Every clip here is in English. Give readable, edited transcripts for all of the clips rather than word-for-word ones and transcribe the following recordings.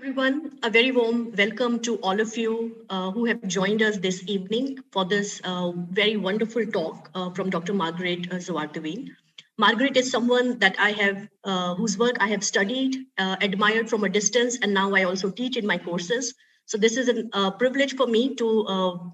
everyone. A very warm welcome to all of you who have joined us this evening for this very wonderful talk from Dr. Margreet Zwarteveen. Margreet is someone that I have, whose work I have studied, admired from a distance, and now I also teach in my courses. So this is a privilege for me to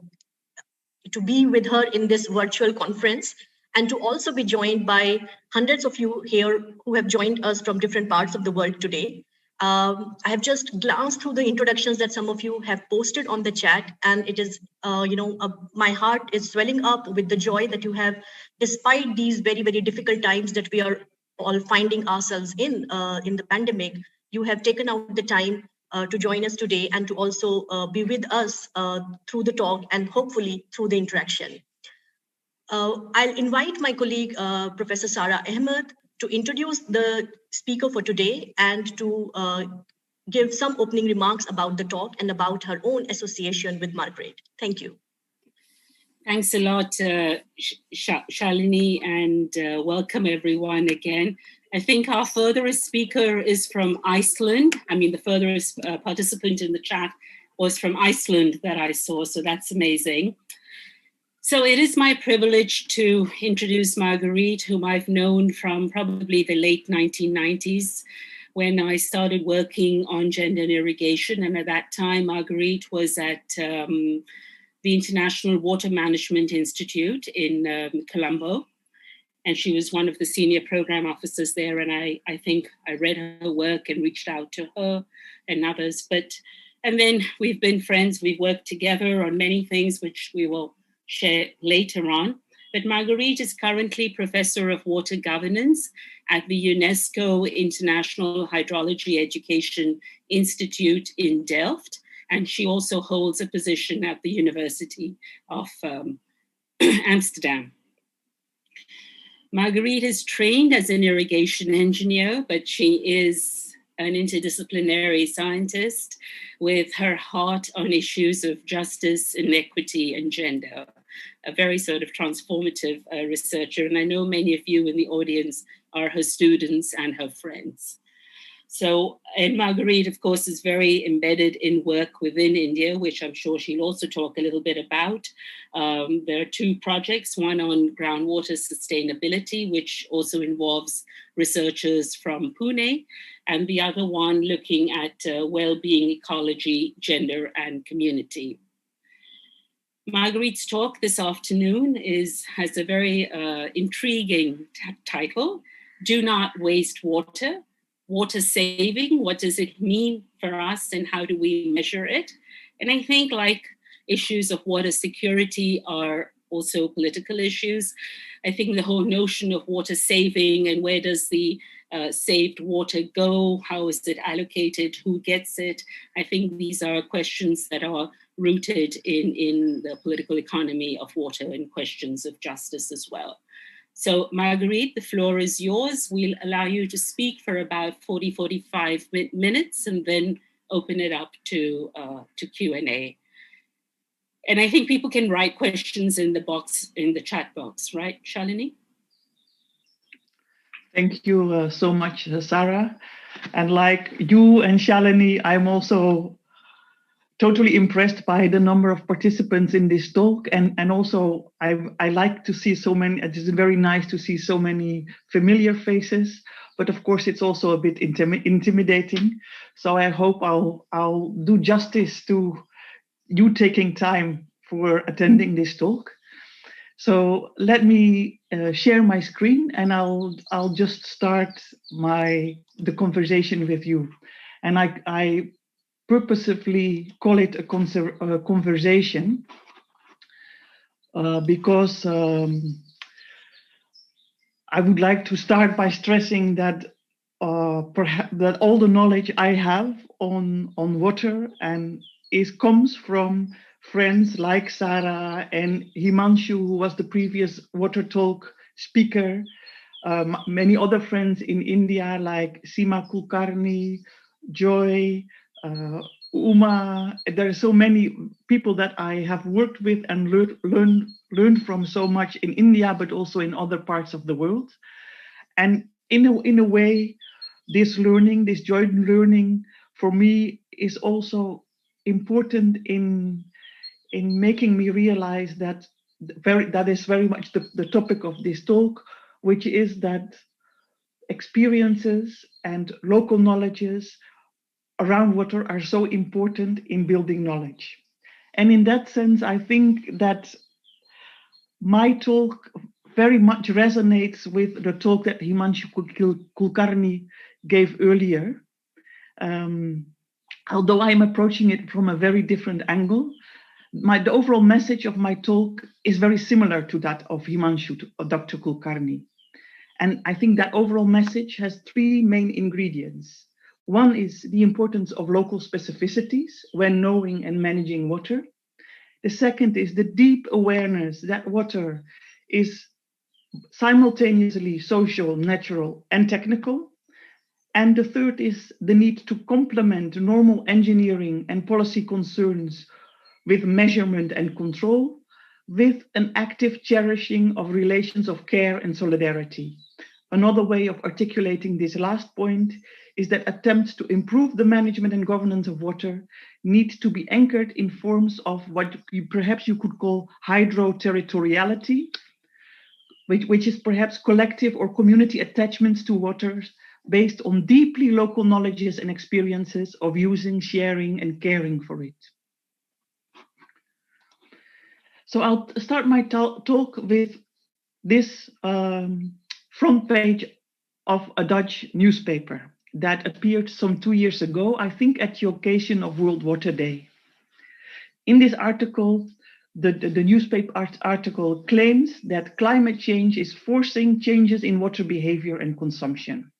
be with her in this virtual conference and to also be joined by hundreds of you here who have joined us from different parts of the world today. I have just glanced through the introductions that some of you have posted on the chat, and it is, my heart is swelling up with the joy that you have, despite these very, very difficult times that we are all finding ourselves in the pandemic. You have taken out the time to join us today and to also be with us through the talk and hopefully through the interaction. I'll invite my colleague, Professor Sara Ahmed, to introduce the speaker for today and to give some opening remarks about the talk and about her own association with Margreet. Thank you. Thanks a lot, Shalini, and welcome everyone again. I think our furthest speaker is from Iceland. I mean, the furthest participant in the chat was from Iceland that I saw, so that's amazing. So it is my privilege to introduce Margreet, whom I've known from probably the late 1990s when I started working on gender and irrigation. And at that time, Margreet was at the International Water Management Institute in Colombo. And she was one of the senior program officers there. And I think I read her work and reached out to her and others. And then we've been friends. We've worked together on many things, which we will share later on. But Margreet is currently Professor of Water Governance at the UNESCO International Hydrology Education Institute in Delft. And she also holds a position at the University of Amsterdam. Margreet is trained as an irrigation engineer, but she is an interdisciplinary scientist with her heart on issues of justice, inequity, and gender. A very sort of transformative researcher. And I know many of you in the audience are her students and her friends. So, and Margreet, of course, is very embedded in work within India, which I'm sure she'll also talk a little bit about. There are two projects, one on groundwater sustainability, which also involves researchers from Pune, and the other one looking at well-being, ecology, gender, and community. Margreet's talk this afternoon has a very intriguing title, Do Not Waste Water. Water saving, what does it mean for us and how do we measure it? And I think like issues of water security are also political issues. I think the whole notion of water saving and where does the saved water go, how is it allocated, who gets it? I think these are questions that are rooted in the political economy of water and questions of justice as well. So Margreet, the floor is yours. We'll allow you to speak for about 45 minutes and then open it up to Q&A. And I think people can write questions in the chat box, right, Shalini? Thank you so much, Sarah. And like you and Shalini, I'm also totally impressed by the number of participants in this talk. And also I like to see so many, it is very nice to see so many familiar faces, but of course it's also a bit intimidating. So I hope I'll do justice to you taking time for attending this talk. So let me share my screen and I'll just start the conversation with you. And I purposefully call it a conversation because I would like to start by stressing that that all the knowledge I have on water comes from friends like Sarah and Himanshu, who was the previous Water Talk speaker, many other friends in India like Seema Kulkarni, Joy, Uma. There are so many people that I have worked with and learned from so much in India, but also in other parts of the world. And in a way, this joint learning for me is also important in making me realize that that is very much the topic of this talk, which is that experiences and local knowledges around water are so important in building knowledge. And in that sense, I think that my talk very much resonates with the talk that Himanshu Kulkarni gave earlier. Although I'm approaching it from a very different angle, the overall message of my talk is very similar to that of Himanshu, Dr. Kulkarni. And I think that overall message has three main ingredients. One is the importance of local specificities when knowing and managing water. The second is the deep awareness that water is simultaneously social, natural, and technical. And the third is the need to complement normal engineering and policy concerns with measurement and control, with an active cherishing of relations of care and solidarity. Another way of articulating this last point is that attempts to improve the management and governance of water need to be anchored in forms of what perhaps you could call hydro-territoriality, which is perhaps collective or community attachments to water based on deeply local knowledges and experiences of using, sharing, and caring for it. So I'll start my talk with this front page of a Dutch newspaper that appeared some 2 years ago, I think at the occasion of World Water Day. In this article, the newspaper article claims that climate change is forcing changes in water behavior and consumption.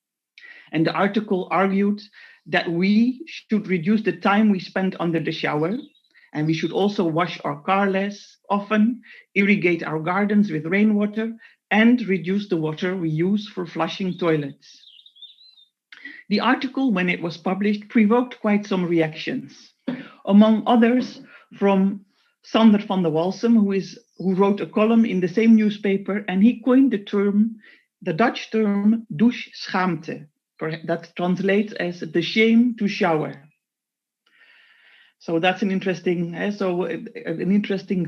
And the article argued that we should reduce the time we spend under the shower, and we should also wash our car less often, irrigate our gardens with rainwater, and reduce the water we use for flushing toilets. The article, when it was published, provoked quite some reactions. Among others, from Sander van der Walsum, who wrote a column in the same newspaper, and he coined the Dutch term doucheschaamte. That translates as the shame to shower. So that's an interesting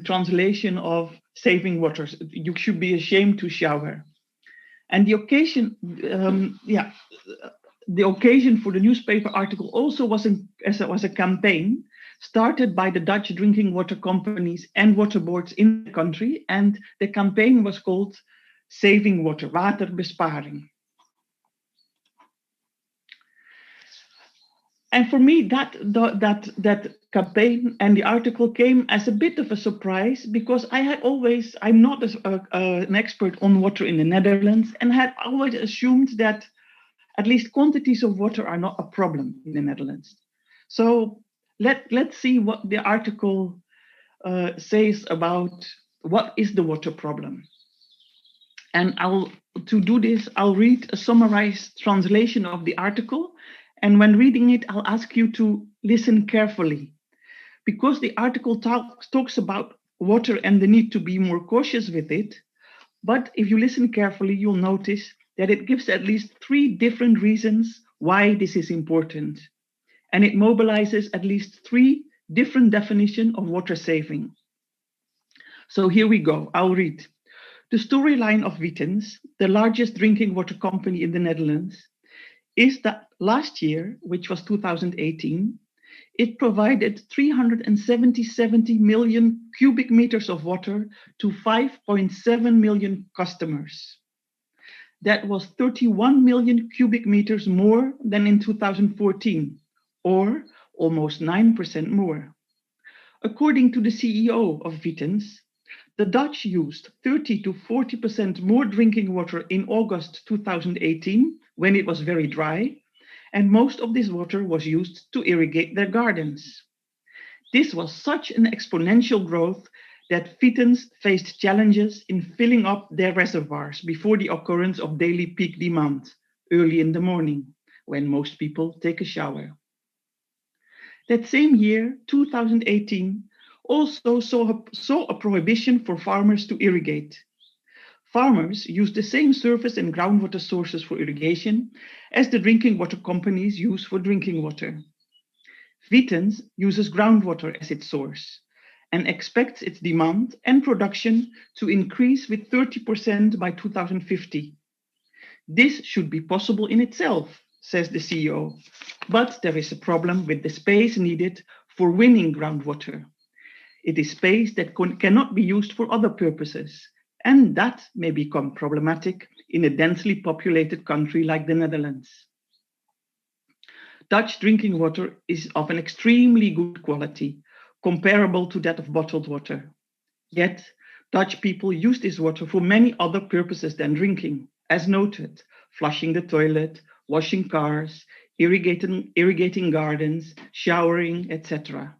translation of saving water. You should be ashamed to shower. And the occasion, the occasion for the newspaper article also was a campaign started by the Dutch drinking water companies and water boards in the country, and the campaign was called Saving Water, waterbesparing. And for me, that campaign and the article came as a bit of a surprise, because I'm not an expert on water in the Netherlands, and had always assumed that at least quantities of water are not a problem in the Netherlands. So let's see what the article says about what is the water problem. And to do this, I'll read a summarized translation of the article. And when reading it, I'll ask you to listen carefully, because the article talks about water and the need to be more cautious with it. But if you listen carefully, you'll notice that it gives at least 3 different reasons why this is important. And it mobilizes at least 3 different definitions of water saving. So here we go, I'll read. The storyline of Vitens, the largest drinking water company in the Netherlands, is that last year, which was 2018, it provided 370 million cubic meters of water to 5.7 million customers. That was 31 million cubic meters more than in 2014, or almost 9% more. According to the CEO of Vitens, the Dutch used 30 to 40% more drinking water in August 2018, when it was very dry, and most of this water was used to irrigate their gardens. This was such an exponential growth that Vitens faced challenges in filling up their reservoirs before the occurrence of daily peak demand, early in the morning, when most people take a shower. That same year, 2018, also saw a prohibition for farmers to irrigate. Farmers use the same surface and groundwater sources for irrigation as the drinking water companies use for drinking water. Vitens uses groundwater as its source and expects its demand and production to increase with 30% by 2050. This should be possible in itself, says the CEO, but there is a problem with the space needed for winning groundwater. It is space that cannot be used for other purposes, and that may become problematic in a densely populated country like the Netherlands. Dutch drinking water is of an extremely good quality, comparable to that of bottled water. Yet, Dutch people use this water for many other purposes than drinking, as noted, flushing the toilet, washing cars, irrigating gardens, showering, etc.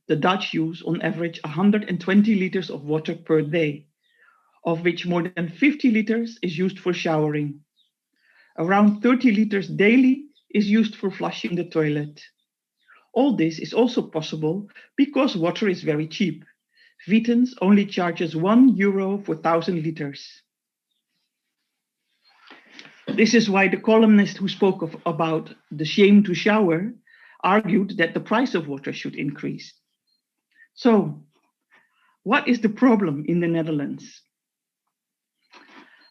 The Dutch use on average 120 liters of water per day, of which more than 50 liters is used for showering. Around 30 liters daily is used for flushing the toilet. All this is also possible because water is very cheap. Vitens only charges €1 for 1,000 liters. This is why the columnist who spoke about the shame to shower argued that the price of water should increase. So, what is the problem in the Netherlands?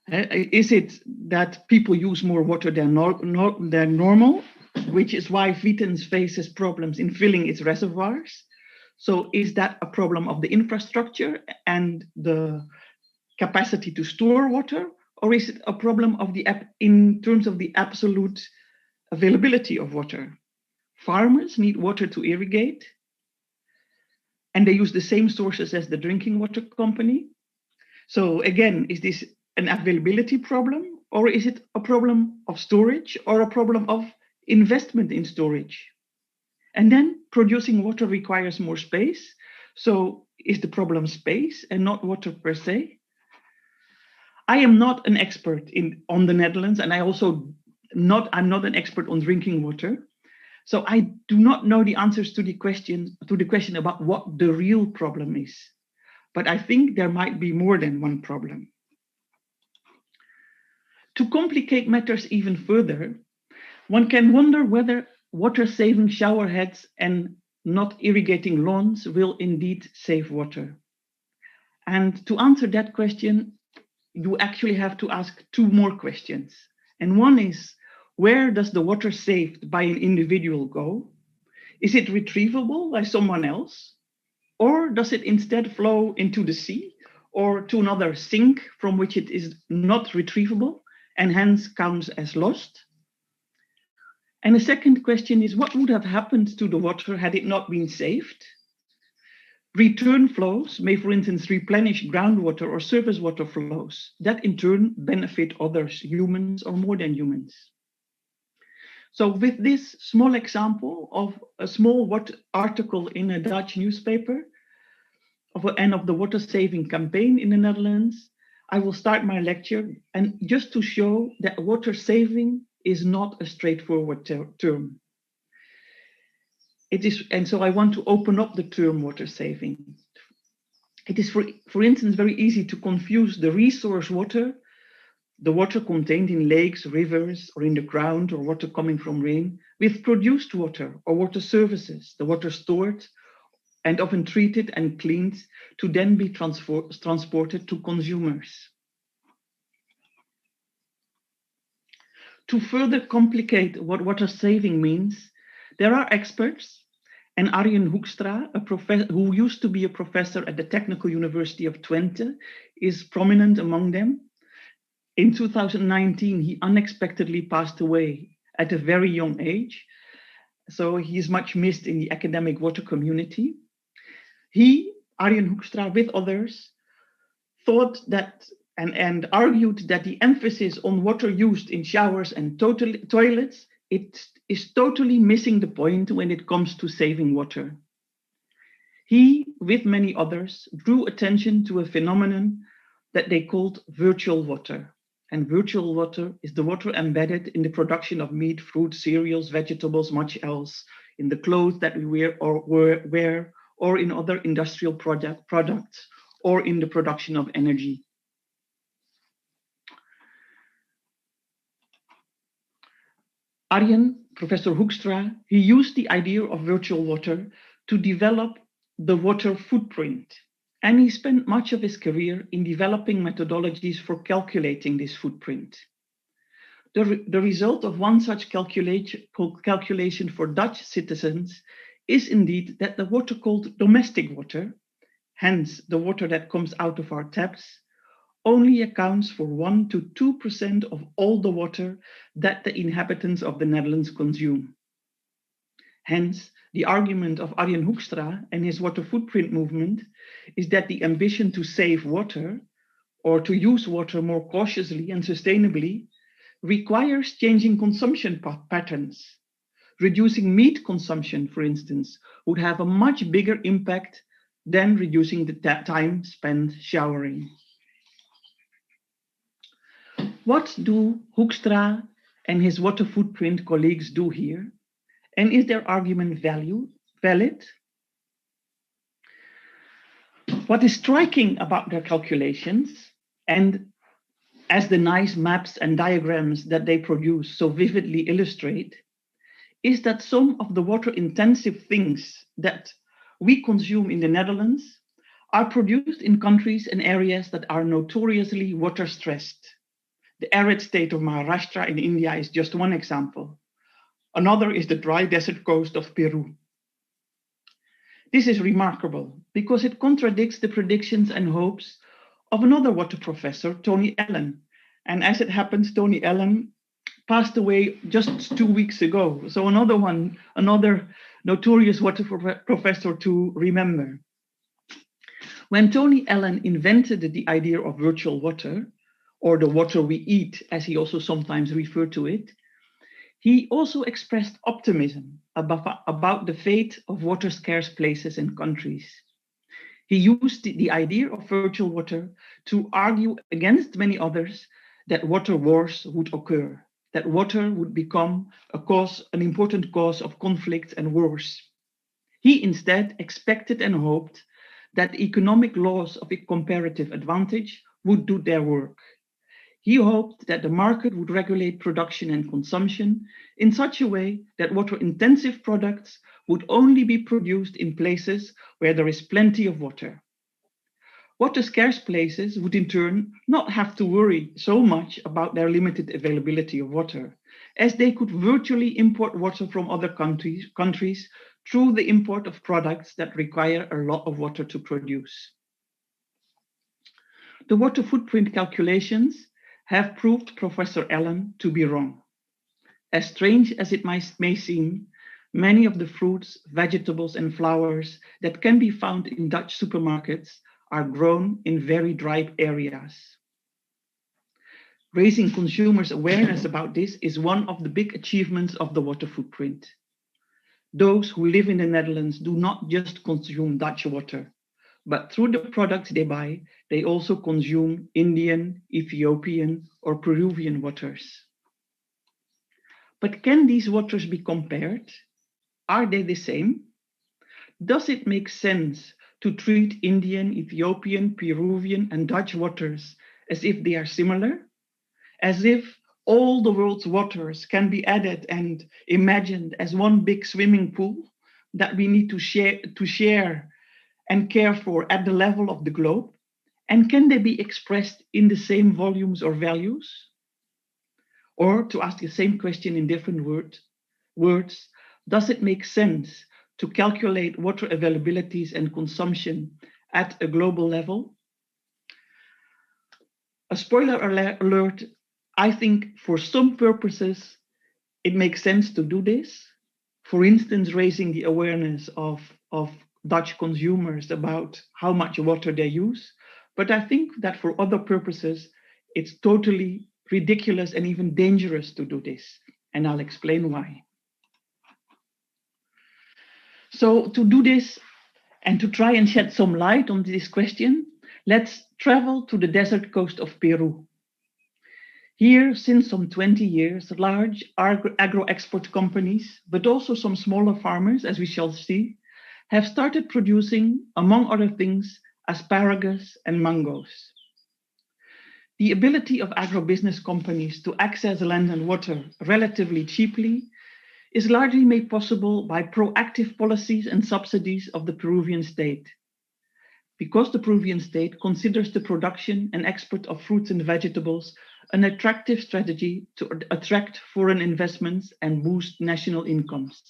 Is it that people use more water than normal, which is why Vitens faces problems in filling its reservoirs? So is that a problem of the infrastructure and the capacity to store water, or is it a problem of in terms of the absolute availability of water? Farmers need water to irrigate, and they use the same sources as the drinking water company. So again, is this an availability problem, or is it a problem of storage, or a problem of investment in storage? And then producing water requires more space. So is the problem space and not water per se? I am not an expert on the Netherlands, and I'm not an expert on drinking water. So I do not know the answers to the question about what the real problem is. But I think there might be more than one problem. To complicate matters even further, one can wonder whether water-saving shower heads and not irrigating lawns will indeed save water. And to answer that question, you actually have to ask two more questions. And one is, where does the water saved by an individual go? Is it retrievable by someone else? Or does it instead flow into the sea or to another sink from which it is not retrievable and hence counts as lost? And the second question is, what would have happened to the water had it not been saved? Return flows may, for instance, replenish groundwater or surface water flows that in turn benefit others, humans or more than humans. So with this small example of a small article in a Dutch newspaper of the water saving campaign in the Netherlands, I will start my lecture, and just to show that water saving is not a straightforward term. It is, and so I want to open up the term water saving. It is, for instance, very easy to confuse the resource water, the water contained in lakes, rivers, or in the ground, or water coming from rain, with produced water or water services, the water stored and often treated and cleaned to then be transported to consumers. To further complicate what water saving means, there are experts, and Arjen Hoekstra, who used to be a professor at the Technical University of Twente, is prominent among them. In 2019, he unexpectedly passed away at a very young age, so he is much missed in the academic water community. He, Arjen Hoekstra, with others, thought that and argued that the emphasis on water used in showers and toilets, it is totally missing the point when it comes to saving water. He, with many others, drew attention to a phenomenon that they called virtual water. And virtual water is the water embedded in the production of meat, fruit, cereals, vegetables, much else, in the clothes that we wear or in other industrial products, or in the production of energy. Arjen Professor Hoekstra, he used the idea of virtual water to develop the water footprint. And he spent much of his career in developing methodologies for calculating this footprint. The result of one such calculation for Dutch citizens is indeed that the water called domestic water, hence the water that comes out of our taps, only accounts for 1 to 2% of all the water that the inhabitants of the Netherlands consume. Hence, the argument of Arjen Hoekstra and his water footprint movement is that the ambition to save water or to use water more cautiously and sustainably requires changing consumption patterns. Reducing meat consumption, for instance, would have a much bigger impact than reducing the time spent showering. What do Hoekstra and his water footprint colleagues do here? And is their argument valid? What is striking about their calculations, and as the nice maps and diagrams that they produce so vividly illustrate, is that some of the water-intensive things that we consume in the Netherlands are produced in countries and areas that are notoriously water-stressed. The arid state of Maharashtra in India is just one example. Another is the dry desert coast of Peru. This is remarkable because it contradicts the predictions and hopes of another water professor, Tony Allen. And as it happens, Tony Allen passed away just 2 weeks ago. So another notorious water professor to remember. When Tony Allen invented the idea of virtual water, or the water we eat, as he also sometimes referred to it, he also expressed optimism about the fate of water-scarce places and countries. He used the idea of virtual water to argue against many others that water wars would occur, that water would become an important cause of conflict and wars. He instead expected and hoped that economic laws of comparative advantage would do their work. He hoped that the market would regulate production and consumption in such a way that water-intensive products would only be produced in places where there is plenty of water. Water-scarce places would in turn not have to worry so much about their limited availability of water, as they could virtually import water from other countries through the import of products that require a lot of water to produce. The water footprint calculations have proved Professor Allen to be wrong. As strange as it may seem, many of the fruits, vegetables, and flowers that can be found in Dutch supermarkets are grown in very dry areas. Raising consumers' awareness about this is one of the big achievements of the water footprint. Those who live in the Netherlands do not just consume Dutch water, but through the products they buy, they also consume Indian, Ethiopian, or Peruvian waters. But can these waters be compared? Are they the same? Does it make sense to treat Indian, Ethiopian, Peruvian, and Dutch waters as if they are similar? As if all the world's waters can be added and imagined as one big swimming pool that we need to share and care for at the level of the globe? And can they be expressed in the same volumes or values? Or to ask the same question in different words, does it make sense to calculate water availabilities and consumption at a global level? A spoiler alert, I think for some purposes, it makes sense to do this. For instance, raising the awareness of Dutch consumers about how much water they use. But I think that for other purposes, it's totally ridiculous and even dangerous to do this. And I'll explain why. So to do this and to try and shed some light on this question, let's travel to the desert coast of Peru. Here, since some 20 years, large agro-export companies, but also some smaller farmers, as we shall see, have started producing, among other things, asparagus and mangoes. The ability of agribusiness companies to access land and water relatively cheaply is largely made possible by proactive policies and subsidies of the Peruvian state. Because the Peruvian state considers the production and export of fruits and vegetables an attractive strategy to attract foreign investments and boost national incomes.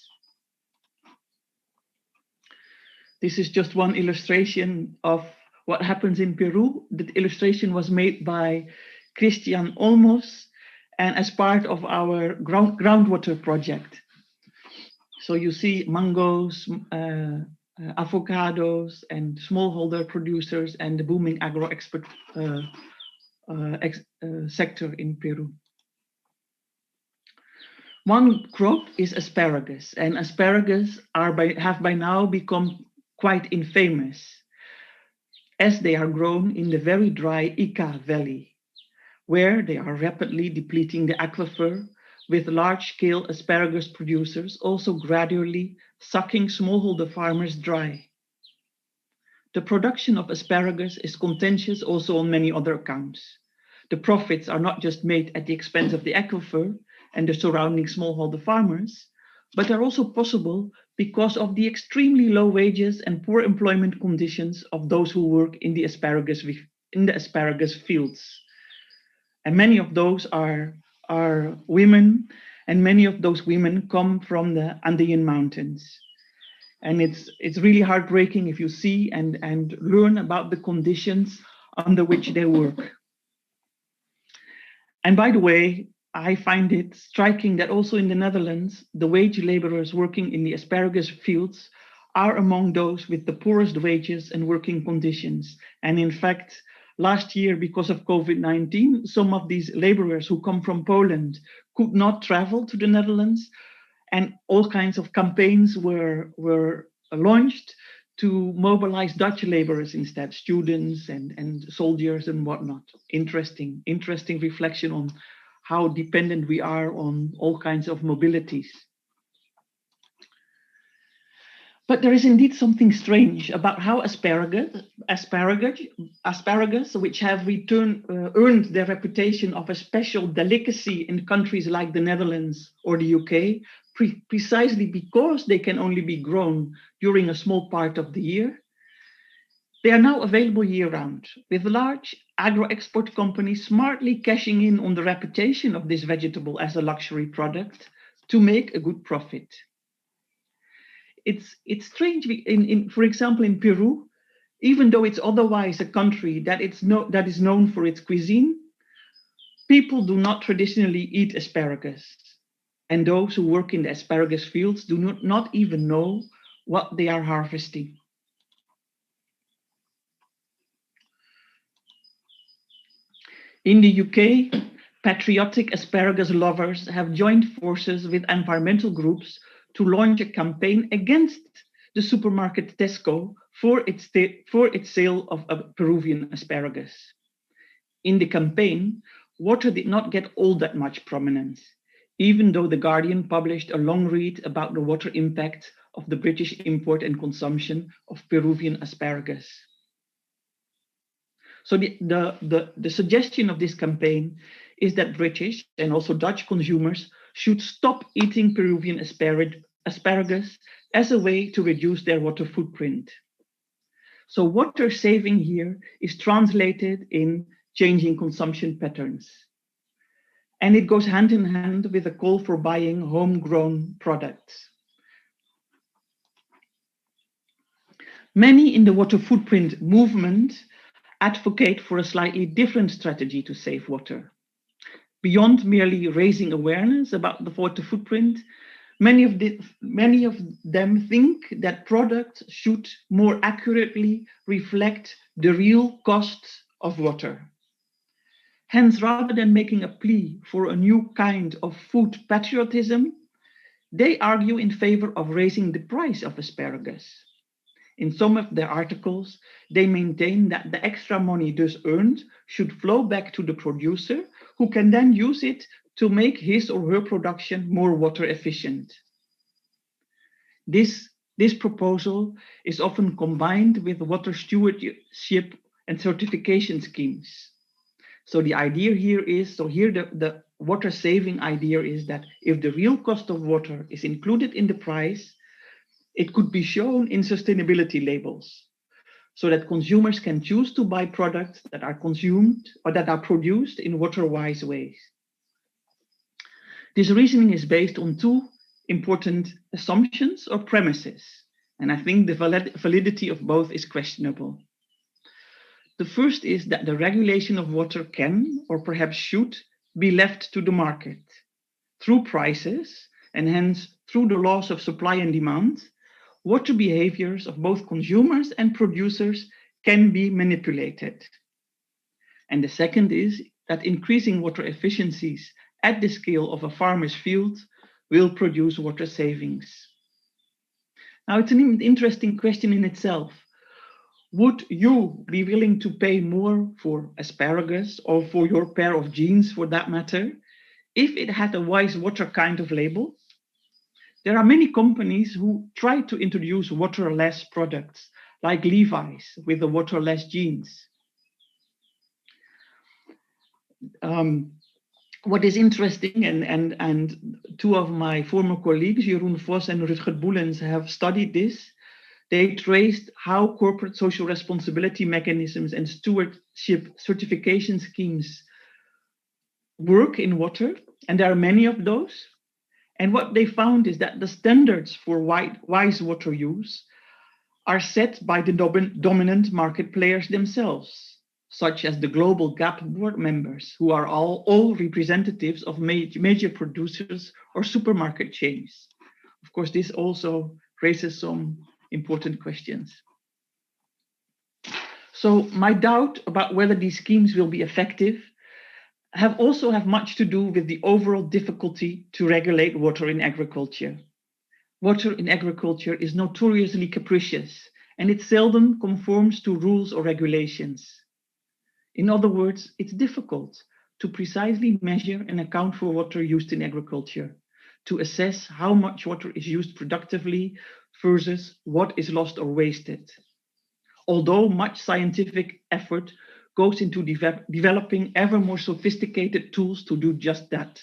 This is just one illustration of what happens in Peru. The illustration was made by Christian Olmos and as part of our groundwater project. So you see mangoes, avocados and smallholder producers and the booming agro-export sector in Peru. One crop is asparagus, and asparagus have by now become quite infamous as they are grown in the very dry Ica Valley, where they are rapidly depleting the aquifer, with large-scale asparagus producers also gradually sucking smallholder farmers dry. The production of asparagus is contentious also on many other accounts. The profits are not just made at the expense of the aquifer and the surrounding smallholder farmers, but are also possible because of the extremely low wages and poor employment conditions of those who work in the asparagus fields. And many of those are women, and many of those women come from the Andean mountains. And it's really heartbreaking if you see and learn about the conditions under which they work. And by the way, I find it striking that also in the Netherlands, the wage laborers working in the asparagus fields are among those with the poorest wages and working conditions. And in fact, last year, because of COVID-19, some of these laborers who come from Poland could not travel to the Netherlands, and all kinds of campaigns were launched to mobilize Dutch laborers instead, students and soldiers and whatnot. Interesting reflection on how dependent we are on all kinds of mobilities. But there is indeed something strange about how asparagus, which have earned their reputation of a special delicacy in countries like the Netherlands or the UK, precisely because they can only be grown during a small part of the year, they are now available year-round, with large agro-export companies smartly cashing in on the reputation of this vegetable as a luxury product to make a good profit. It's strange, for example, in Peru, even though it's otherwise a country that is known for its cuisine, people do not traditionally eat asparagus. And those who work in the asparagus fields do not even know what they are harvesting. In the UK, patriotic asparagus lovers have joined forces with environmental groups to launch a campaign against the supermarket Tesco for its sale of Peruvian asparagus. In the campaign, water did not get all that much prominence, even though The Guardian published a long read about the water impact of the British import and consumption of Peruvian asparagus. So the suggestion of this campaign is that British and also Dutch consumers should stop eating Peruvian asparagus as a way to reduce their water footprint. So water saving here is translated in changing consumption patterns. And it goes hand in hand with a call for buying homegrown products. Many in the water footprint movement advocate for a slightly different strategy to save water. Beyond merely raising awareness about the water footprint, many of them think that products should more accurately reflect the real costs of water. Hence, rather than making a plea for a new kind of food patriotism, they argue in favor of raising the price of asparagus. In some of their articles, they maintain that the extra money thus earned should flow back to the producer, who can then use it to make his or her production more water efficient. This proposal is often combined with water stewardship and certification schemes. So the idea here is, the water saving idea is that if the real cost of water is included in the price, it could be shown in sustainability labels so that consumers can choose to buy products that are consumed or that are produced in water-wise ways. This reasoning is based on two important assumptions or premises, and I think the validity of both is questionable. The first is that the regulation of water can, or perhaps should, be left to the market. Through prices, and hence through the laws of supply and demand, water behaviors of both consumers and producers can be manipulated. And the second is that increasing water efficiencies at the scale of a farmer's field will produce water savings. Now, it's an interesting question in itself. Would you be willing to pay more for asparagus or for your pair of jeans, for that matter, if it had a wise water kind of label? There are many companies who try to introduce waterless products, like Levi's with the waterless jeans. What is interesting, and two of my former colleagues, Jeroen Vos and Rutger Boelens, have studied this. They traced how corporate social responsibility mechanisms and stewardship certification schemes work in water, and there are many of those. And what they found is that the standards for wise water use are set by the dominant market players themselves, such as the Global GAP board members, who are all representatives of major producers or supermarket chains. Of course, this also raises some important questions. So my doubt about whether these schemes will be effective also have much to do with the overall difficulty to regulate water in agriculture. Water in agriculture is notoriously capricious, and it seldom conforms to rules or regulations. In other words, it's difficult to precisely measure and account for water used in agriculture, to assess how much water is used productively versus what is lost or wasted. Although much scientific effort goes into developing ever more sophisticated tools to do just that.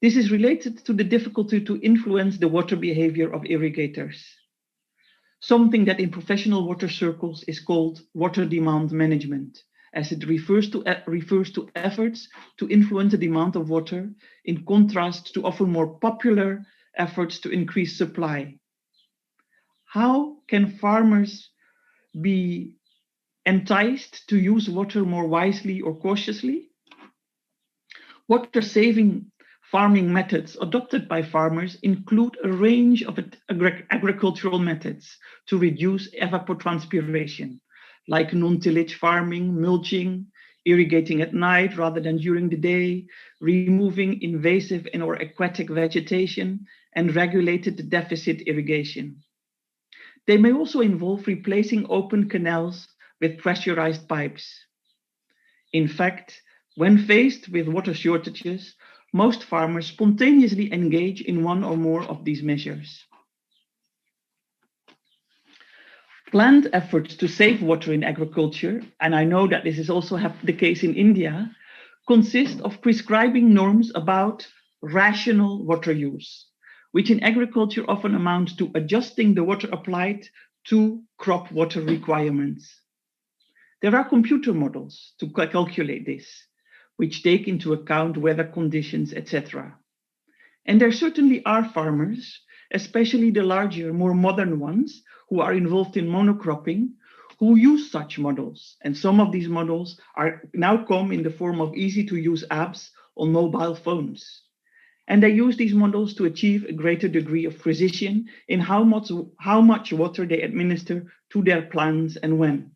This is related to the difficulty to influence the water behavior of irrigators, something that in professional water circles is called water demand management, as it refers to efforts to influence the demand of water in contrast to often more popular efforts to increase supply. How can farmers be enticed to use water more wisely or cautiously? Water-saving farming methods adopted by farmers include a range of agricultural methods to reduce evapotranspiration, like non-tillage farming, mulching, irrigating at night rather than during the day, removing invasive and or aquatic vegetation, and regulated deficit irrigation. They may also involve replacing open canals with pressurized pipes. In fact, when faced with water shortages, most farmers spontaneously engage in one or more of these measures. Planned efforts to save water in agriculture, and I know that this is also the case in India, consist of prescribing norms about rational water use, which in agriculture often amount to adjusting the water applied to crop water requirements. There are computer models to calculate this, which take into account weather conditions, etc. And there certainly are farmers, especially the larger, more modern ones, who are involved in monocropping, who use such models. And some of these models are now come in the form of easy-to-use apps on mobile phones. And they use these models to achieve a greater degree of precision in how much water they administer to their plants and when.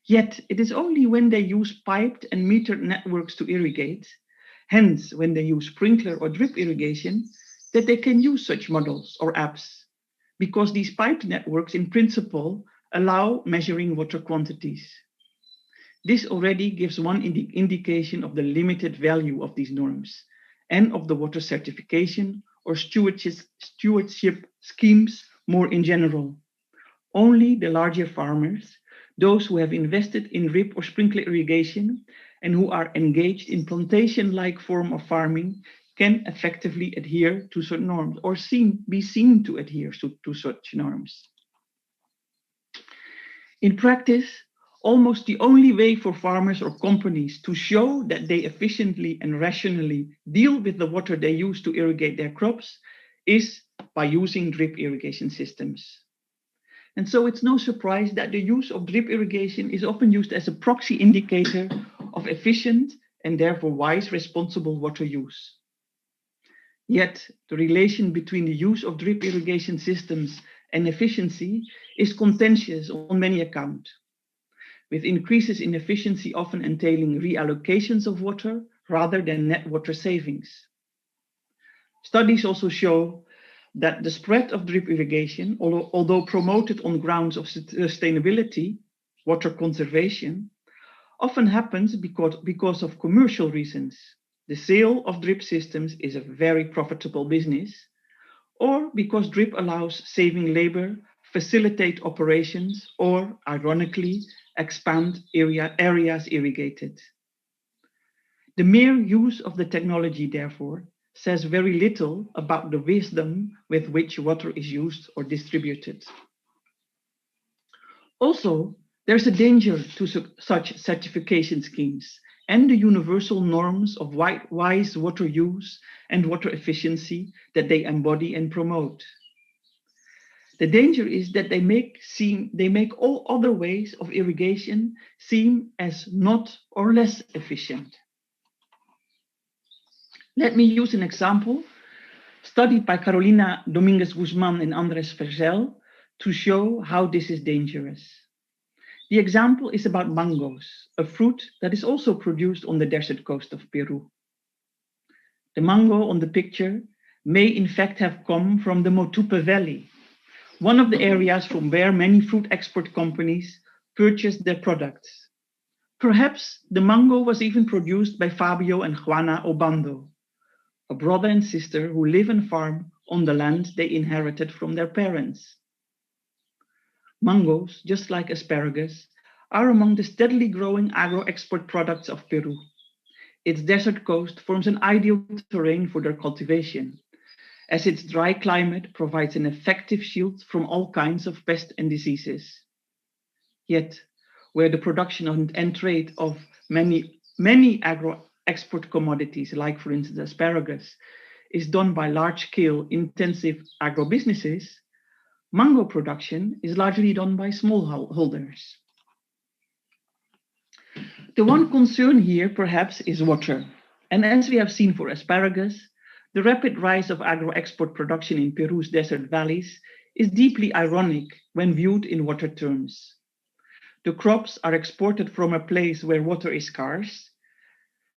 Yet it is only when they use piped and metered networks to irrigate, hence when they use sprinkler or drip irrigation, that they can use such models or apps, because these piped networks in principle allow measuring water quantities. This already gives one indication of the limited value of these norms and of the water certification or stewardship schemes more in general. Only the larger farmers, those who have invested in drip or sprinkler irrigation and who are engaged in plantation-like form of farming can effectively adhere to certain norms or be seen to adhere to such norms. In practice, almost the only way for farmers or companies to show that they efficiently and rationally deal with the water they use to irrigate their crops is by using drip irrigation systems. And so it's no surprise that the use of drip irrigation is often used as a proxy indicator of efficient and therefore wise responsible water use. Yet the relation between the use of drip irrigation systems and efficiency is contentious on many accounts, with increases in efficiency often entailing reallocations of water rather than net water savings. Studies also show that the spread of drip irrigation, although promoted on grounds of sustainability, water conservation, often happens because of commercial reasons. The sale of drip systems is a very profitable business, or because drip allows saving labor, facilitate operations, or, ironically, expand areas irrigated. The mere use of the technology, therefore, says very little about the wisdom with which water is used or distributed. Also, there's a danger to such certification schemes and the universal norms of wise water use and water efficiency that they embody and promote. The danger is that they make all other ways of irrigation seem as not or less efficient. Let me use an example studied by Carolina Dominguez Guzman and Andres Verzel to show how this is dangerous. The example is about mangoes, a fruit that is also produced on the desert coast of Peru. The mango on the picture may in fact have come from the Motupe Valley, one of the areas from where many fruit export companies purchase their products. Perhaps the mango was even produced by Fabio and Juana Obando, a brother and sister who live and farm on the land they inherited from their parents. Mangoes, just like asparagus, are among the steadily growing agro-export products of Peru. Its desert coast forms an ideal terrain for their cultivation, as its dry climate provides an effective shield from all kinds of pests and diseases. Yet, where the production and trade of many agro-export commodities, like for instance asparagus, is done by large-scale intensive agro-businesses, mango production is largely done by smallholders. The one concern here perhaps is water. And as we have seen for asparagus, the rapid rise of agro-export production in Peru's desert valleys is deeply ironic when viewed in water terms. The crops are exported from a place where water is scarce,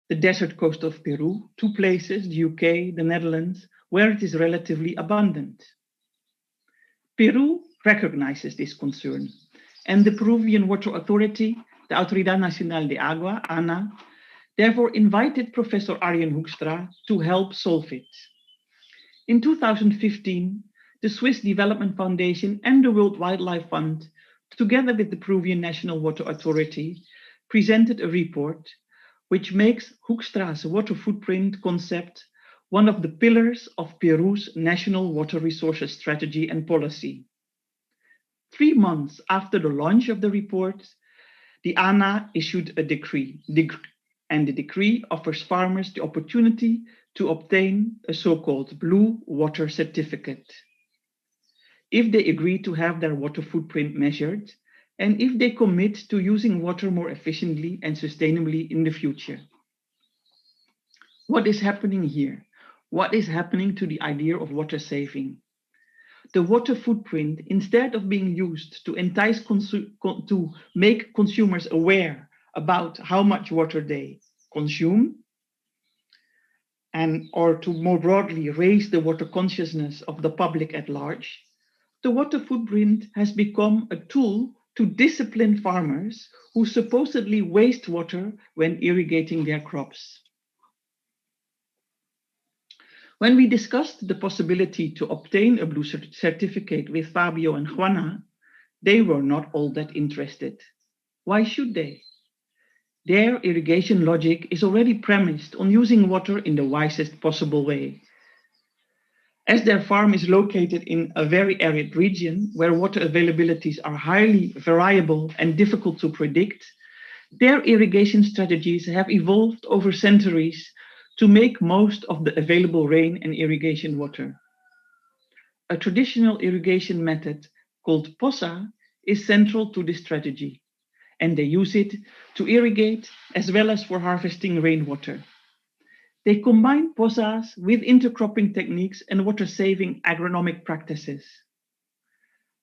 the desert coast of Peru, to places, the UK, the Netherlands, where it is relatively abundant. Peru recognizes this concern, and the Peruvian Water Authority, the Autoridad Nacional de Agua, ANA, therefore invited Professor Arjen Hoekstra to help solve it. In 2015, the Swiss Development Foundation and the World Wildlife Fund, together with the Peruvian National Water Authority, presented a report which makes Hoekstra's water footprint concept one of the pillars of Peru's national water resources strategy and policy. 3 months after the launch of the report, the ANA issued a decree, and the decree offers farmers the opportunity to obtain a so-called blue water certificate if they agree to have their water footprint measured and if they commit to using water more efficiently and sustainably in the future. What is happening here? What is happening to the idea of water saving? The water footprint, instead of being used to entice to make consumers aware about how much water they consume, or to more broadly raise the water consciousness of the public at large, the water footprint has become a tool to discipline farmers who supposedly waste water when irrigating their crops. When we discussed the possibility to obtain a blue certificate with Fabio and Juana, they were not all that interested. Why should they? Their irrigation logic is already premised on using water in the wisest possible way. As their farm is located in a very arid region where water availabilities are highly variable and difficult to predict, their irrigation strategies have evolved over centuries to make most of the available rain and irrigation water. A traditional irrigation method called posa is central to this strategy, and they use it to irrigate as well as for harvesting rainwater. They combine posas with intercropping techniques and water-saving agronomic practices.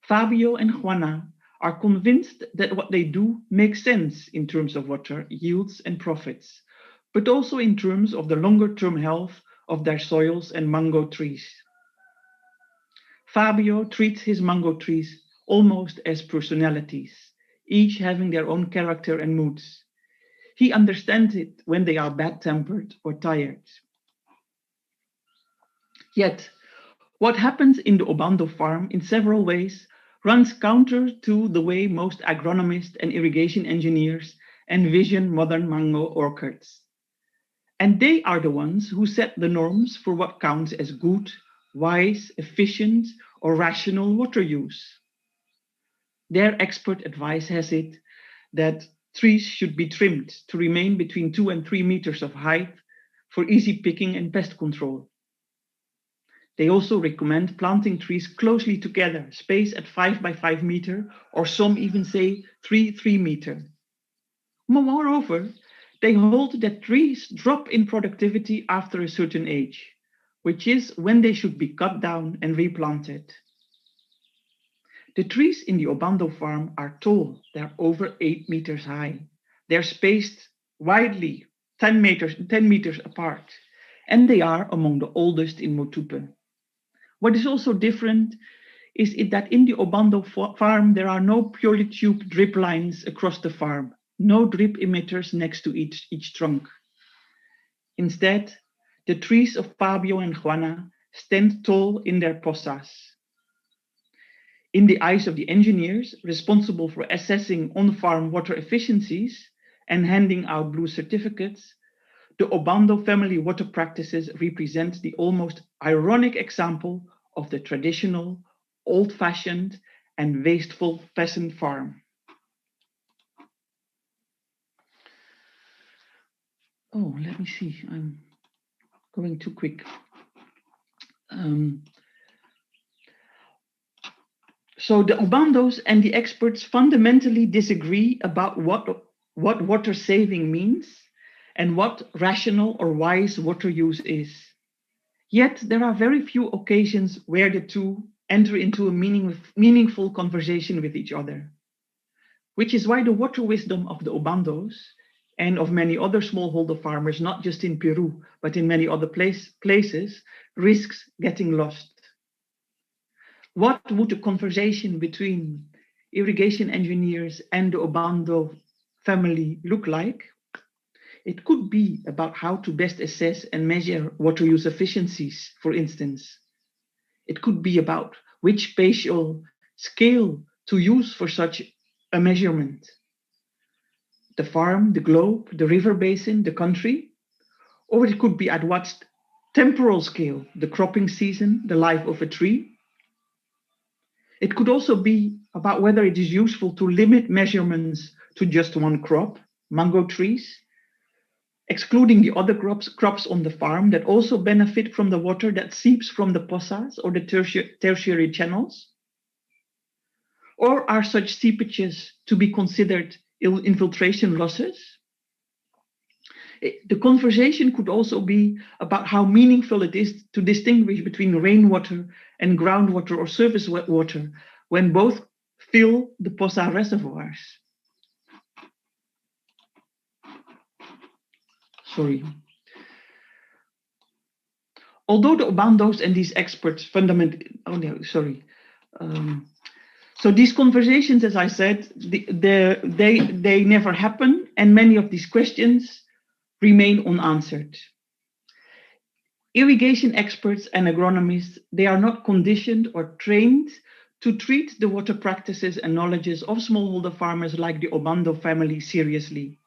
Fabio and Juana are convinced that what they do makes sense in terms of water, yields, and profits, but also in terms of the longer-term health of their soils and mango trees. Fabio treats his mango trees almost as personalities, each having their own character and moods. He understands it when they are bad-tempered or tired. Yet, what happens in the Obando farm in several ways runs counter to the way most agronomists and irrigation engineers envision modern mango orchards. And they are the ones who set the norms for what counts as good, wise, efficient, or rational water use. Their expert advice has it that trees should be trimmed to remain between 2 and 3 meters of height for easy picking and pest control. They also recommend planting trees closely together, spaced at 5 by 5 meter, or some even say 3 meter. Moreover, they hold that trees drop in productivity after a certain age, which is when they should be cut down and replanted. The trees in the Obando farm are tall. They're over 8 meters high. They're spaced widely, 10 meters apart, and they are among the oldest in Motupe. What is also different is that in the Obando farm, there are no purely tube drip lines across the farm, no drip emitters next to each trunk. Instead, the trees of Fabio and Juana stand tall in their posas. In the eyes of the engineers responsible for assessing on-farm water efficiencies and handing out blue certificates, the Obando family water practices represent the almost ironic example of the traditional, old-fashioned, and wasteful peasant farm. Oh, let me see, I'm going too quick. So the Obandos and the experts fundamentally disagree about what water saving means and what rational or wise water use is. Yet there are very few occasions where the two enter into a meaningful conversation with each other, which is why the water wisdom of the Obandos and of many other smallholder farmers, not just in Peru, but in many other places, risks getting lost. What would a conversation between irrigation engineers and the Obando family look like? It could be about how to best assess and measure water use efficiencies, for instance. It could be about which spatial scale to use for such a measurement. The farm, the globe, the river basin, the country, or it could be at what temporal scale, the cropping season, the life of a tree. It could also be about whether it is useful to limit measurements to just one crop, mango trees, excluding the other crops on the farm that also benefit from the water that seeps from the posas or the tertiary channels? Or are such seepages to be considered infiltration losses? The conversation could also be about how meaningful it is to distinguish between rainwater and groundwater or surface water when both fill the posa reservoirs. Sorry. Although the Obandos and these experts so these conversations, as I said, they never happen, and many of these questions remain unanswered. Irrigation experts and agronomists, they are not conditioned or trained to treat the water practices and knowledges of smallholder farmers like the Obando family seriously.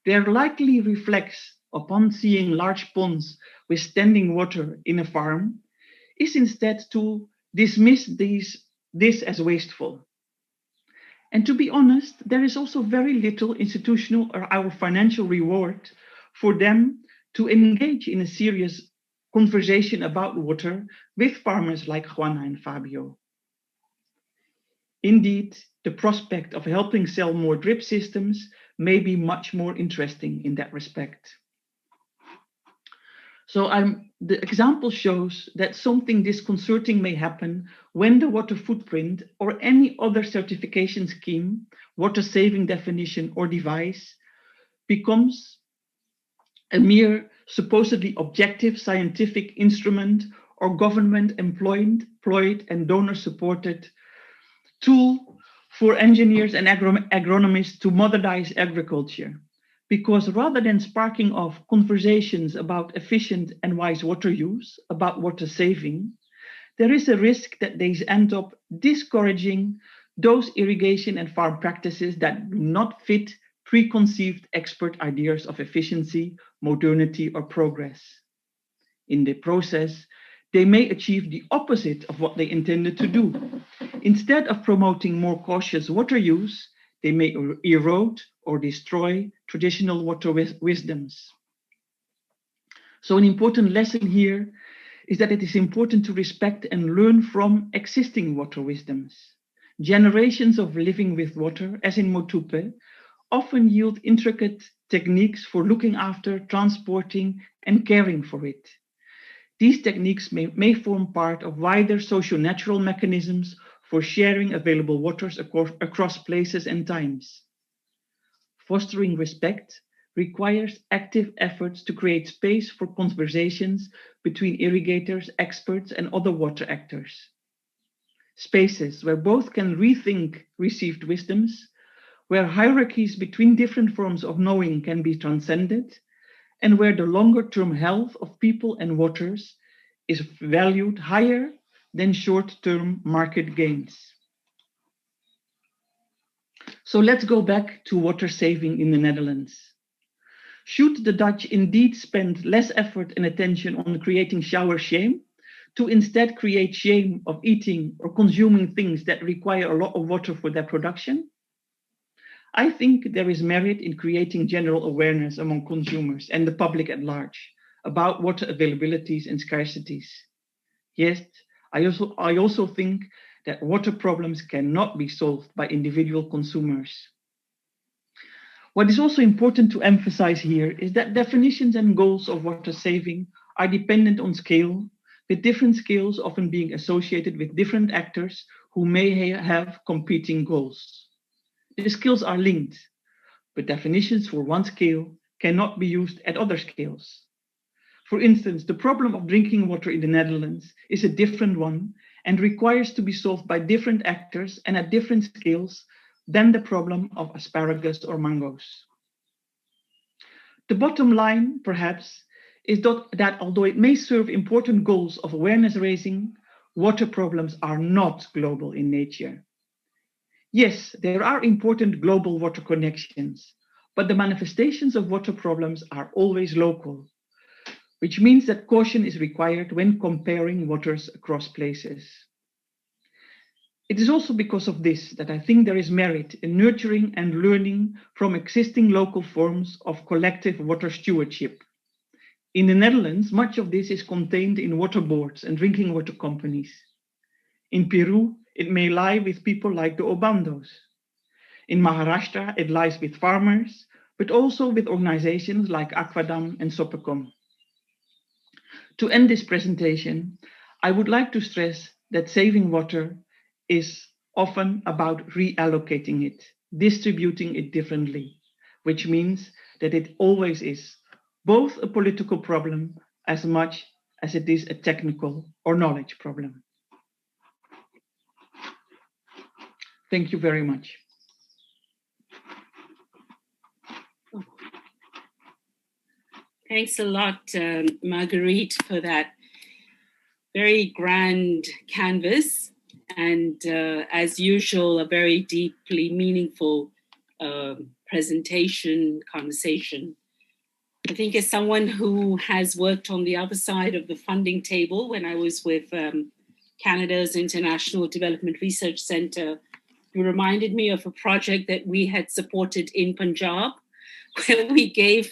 there likely reflects upon seeing large ponds with standing water in a farm is instead to dismiss this as wasteful. And to be honest, there is also very little institutional or our financial reward for them to engage in a serious conversation about water with farmers like Juana and Fabio. Indeed, the prospect of helping sell more drip systems may be much more interesting in that respect. So the example shows that something disconcerting may happen when the water footprint or any other certification scheme, water saving definition or device becomes a mere supposedly objective scientific instrument or government employed and donor supported tool for engineers and agronomists to modernize agriculture. Because rather than sparking off conversations about efficient and wise water use, about water saving, there is a risk that these end up discouraging those irrigation and farm practices that do not fit preconceived expert ideas of efficiency, modernity, or progress. In the process, they may achieve the opposite of what they intended to do. Instead of promoting more cautious water use, they may erode or destroy traditional water wisdoms. So an important lesson here is that it is important to respect and learn from existing water wisdoms. Generations of living with water, as in Motupe, often yield intricate techniques for looking after, transporting, and caring for it. These techniques may form part of wider socio-natural mechanisms for sharing available waters across places and times. Fostering respect requires active efforts to create space for conversations between irrigators, experts, and other water actors. Spaces where both can rethink received wisdoms, where hierarchies between different forms of knowing can be transcended, and where the longer-term health of people and waters is valued higher than short-term market gains. So let's go back to water saving in the Netherlands. Should the Dutch indeed spend less effort and attention on creating shower shame, to instead create shame of eating or consuming things that require a lot of water for their production? I think there is merit in creating general awareness among consumers and the public at large about water availabilities and scarcities. Yes, I also think that water problems cannot be solved by individual consumers. What is also important to emphasize here is that definitions and goals of water saving are dependent on scale, with different scales often being associated with different actors who may have competing goals. The scales are linked, but definitions for one scale cannot be used at other scales. For instance, the problem of drinking water in the Netherlands is a different one and requires to be solved by different actors and at different scales than the problem of asparagus or mangoes. The bottom line, perhaps, is that although it may serve important goals of awareness raising, water problems are not global in nature. Yes, there are important global water connections, but the manifestations of water problems are always local, which means that caution is required when comparing waters across places. It is also because of this that I think there is merit in nurturing and learning from existing local forms of collective water stewardship. In the Netherlands, much of this is contained in water boards and drinking water companies. In Peru, it may lie with people like the Obandos. In Maharashtra, it lies with farmers, but also with organizations like Aquadam and Sopecom. To end this presentation, I would like to stress that saving water is often about reallocating it, distributing it differently, which means that it always is both a political problem as much as it is a technical or knowledge problem. Thank you very much. Thanks a lot, Margreet, for that very grand canvas and, as usual, a very deeply meaningful presentation, conversation. I think as someone who has worked on the other side of the funding table when I was with Canada's International Development Research Centre, you reminded me of a project that we had supported in Punjab, where I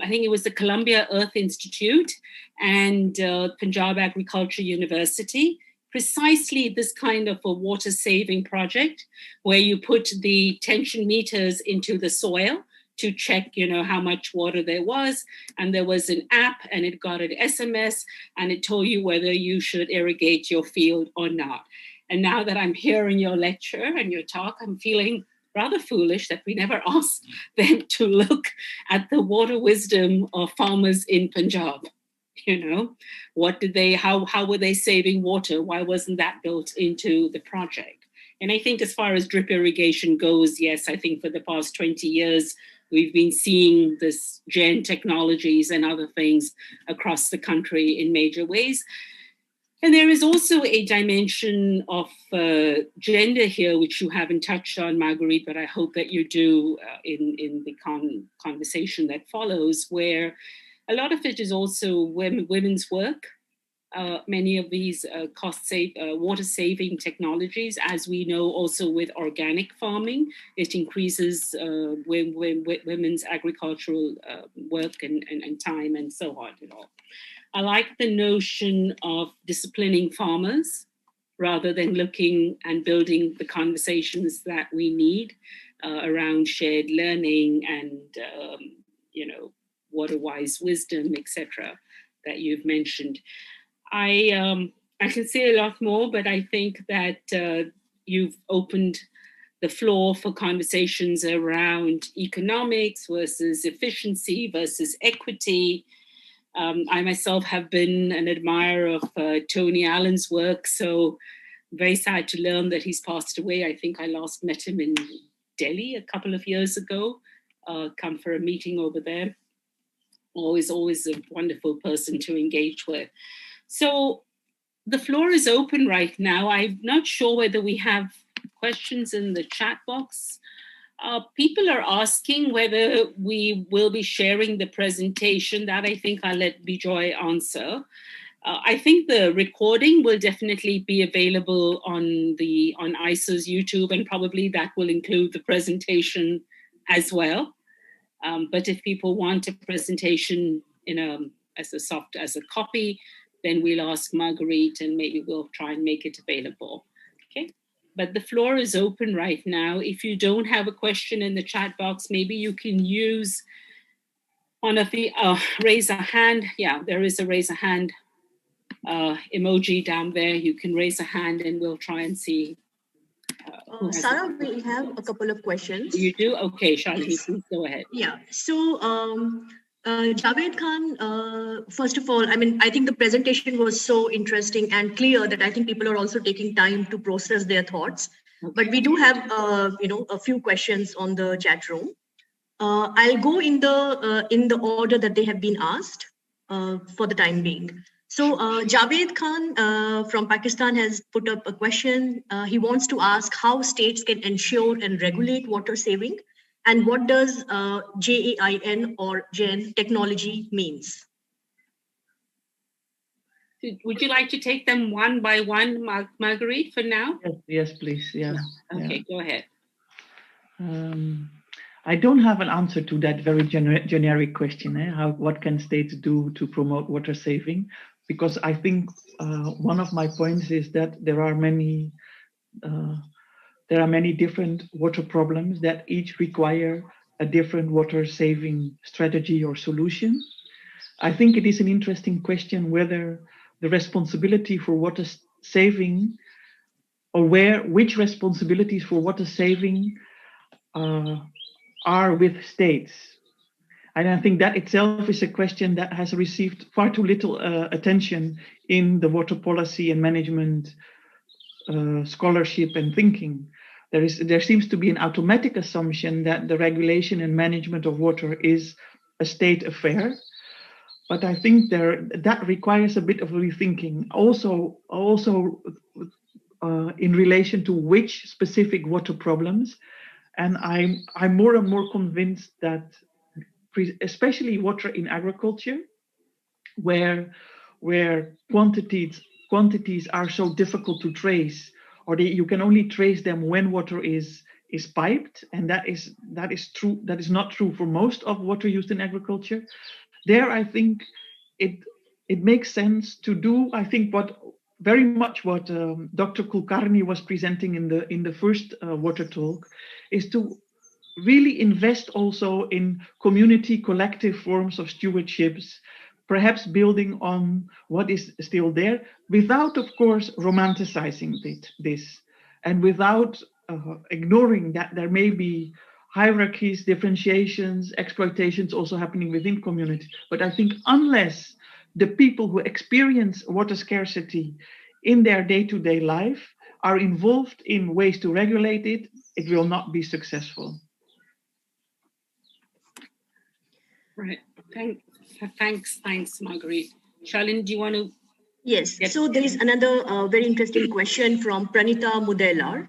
think it was the Columbia Earth Institute and Punjab Agriculture University, precisely this kind of a water saving project where you put the tension meters into the soil to check, how much water there was. And there was an app and it got an SMS and it told you whether you should irrigate your field or not. And now that I'm hearing your lecture and your talk, I'm feeling rather foolish that we never asked them to look at the water wisdom of farmers in Punjab. What did how were they saving water? Why wasn't that built into the project? And I think as far as drip irrigation goes, yes, I think for the past 20 years, we've been seeing this gen technologies and other things across the country in major ways. And there is also a dimension of gender here, which you haven't touched on, Margreet, but I hope that you do in the conversation that follows, where a lot of it is also women's work. Many of these water-saving technologies, as we know also with organic farming, it increases women's agricultural work and time and so on and all. I like the notion of disciplining farmers rather than looking and building the conversations that we need around shared learning and, water-wise wisdom, etc., that you've mentioned. I can say a lot more, but I think that you've opened the floor for conversations around economics versus efficiency versus equity. I myself have been an admirer of Tony Allen's work, so very sad to learn that he's passed away. I think I last met him in Delhi a couple of years ago, come for a meeting over there. Always a wonderful person to engage with. So the floor is open right now. I'm not sure whether we have questions in the chat box. People are asking whether we will be sharing the presentation. That I think I'll let Bijoy answer. I think the recording will definitely be available on IISER's YouTube, and probably that will include the presentation as well. But if people want a presentation as a copy, then we'll ask Margreet and maybe we'll try and make it available. Okay. But the floor is open right now. If you don't have a question in the chat box, maybe you can use one of the raise a hand. Yeah, there is a raise a hand emoji down there. You can raise a hand and we'll try and see. Sarah, we have a couple of questions. You do? Okay, Shalini, yes. Please go ahead. Yeah, so Javed Khan, first of all, I think the presentation was so interesting and clear that I think people are also taking time to process their thoughts. Okay. But we do have, a few questions on the chat room. I'll go in the order that they have been asked for the time being. So Javed Khan from Pakistan has put up a question. He wants to ask how states can ensure and regulate water saving, and what does JAIN or GEN technology means? Would you like to take them one by one, Margreet, for now? Yes, please. Yeah. Okay, Go ahead. I don't have an answer to that very generic question. What can states do to promote water saving? Because I think one of my points is that there are many different water problems that each require a different water saving strategy or solution. I think it is an interesting question whether the responsibility for water saving, or which responsibilities for water saving are with states. And I think that itself is a question that has received far too little attention in the water policy and management scholarship and thinking. There seems to be an automatic assumption that the regulation and management of water is a state affair. But I think that requires a bit of rethinking. Also in relation to which specific water problems And I'm more and more convinced that, especially water in agriculture, where quantities are so difficult to trace, or you can only trace them when water is piped, and that is true. That is not true for most of water used in agriculture. There, I think it makes sense to do. I think what Dr. Kulkarni was presenting in the first water talk is to really invest also in community collective forms of stewardships, perhaps building on what is still there, without, of course, romanticizing this, and without ignoring that there may be hierarchies, differentiations, exploitations also happening within communities. But I think unless the people who experience water scarcity in their day-to-day life are involved in ways to regulate it, it will not be successful. Right. Thanks, Margreet. Shalin, do you want to? Yes. So there is another very interesting question from Pranita Mudelar.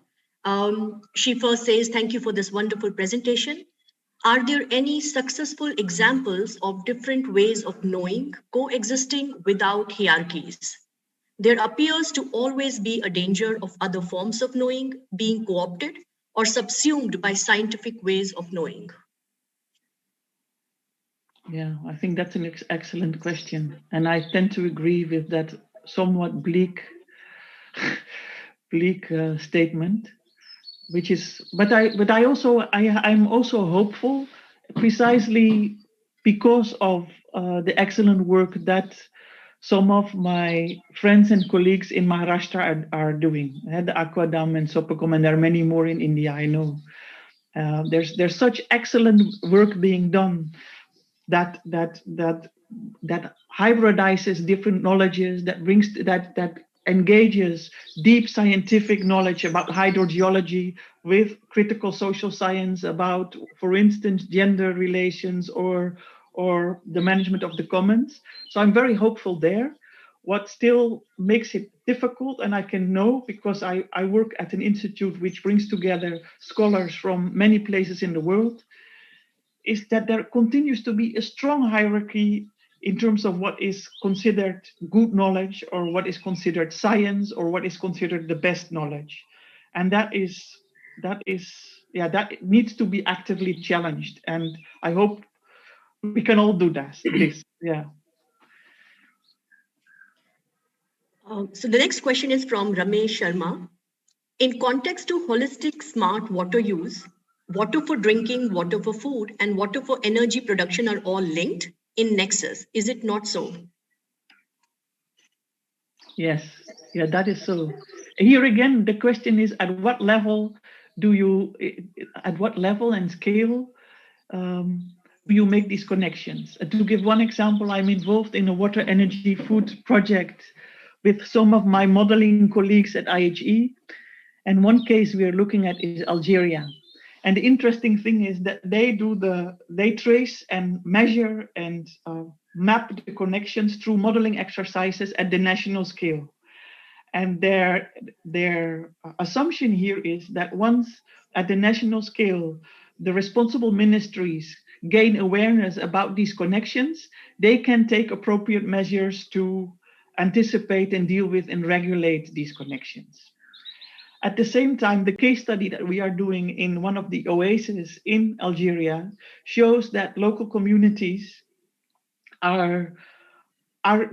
She first says, thank you for this wonderful presentation. Are there any successful examples of different ways of knowing coexisting without hierarchies? There appears to always be a danger of other forms of knowing being co-opted or subsumed by scientific ways of knowing. Yeah, I think that's an excellent question. And I tend to agree with that somewhat bleak statement, which is, I'm also hopeful, precisely because of the excellent work that some of my friends and colleagues in Maharashtra are doing. The Aquadam and Sopacom, and there are many more in India, I know. There's such excellent work being done that hybridizes different knowledges, that engages deep scientific knowledge about hydrogeology with critical social science about, for instance, gender relations or the management of the commons. So I'm very hopeful there. What still makes it difficult, and I can know because I work at an institute which brings together scholars from many places in the world, is that there continues to be a strong hierarchy in terms of what is considered good knowledge, or what is considered science, or what is considered the best knowledge. And that needs to be actively challenged. And I hope we can all do this. Yeah. So the next question is from Ramesh Sharma. In context to holistic smart water use, water for drinking, water for food, and water for energy production are all linked in nexus. Is it not so? Yes, yeah, that is so. Here again, the question is, at what level and scale do you make these connections? To give one example, I'm involved in a water, energy, food project with some of my modeling colleagues at IHE. And one case we are looking at is Algeria. And the interesting thing is that they trace and measure and map the connections through modeling exercises at the national scale. And their assumption here is that once at the national scale, the responsible ministries gain awareness about these connections, they can take appropriate measures to anticipate and deal with and regulate these connections. At the same time, the case study that we are doing in one of the oases in Algeria shows that local communities are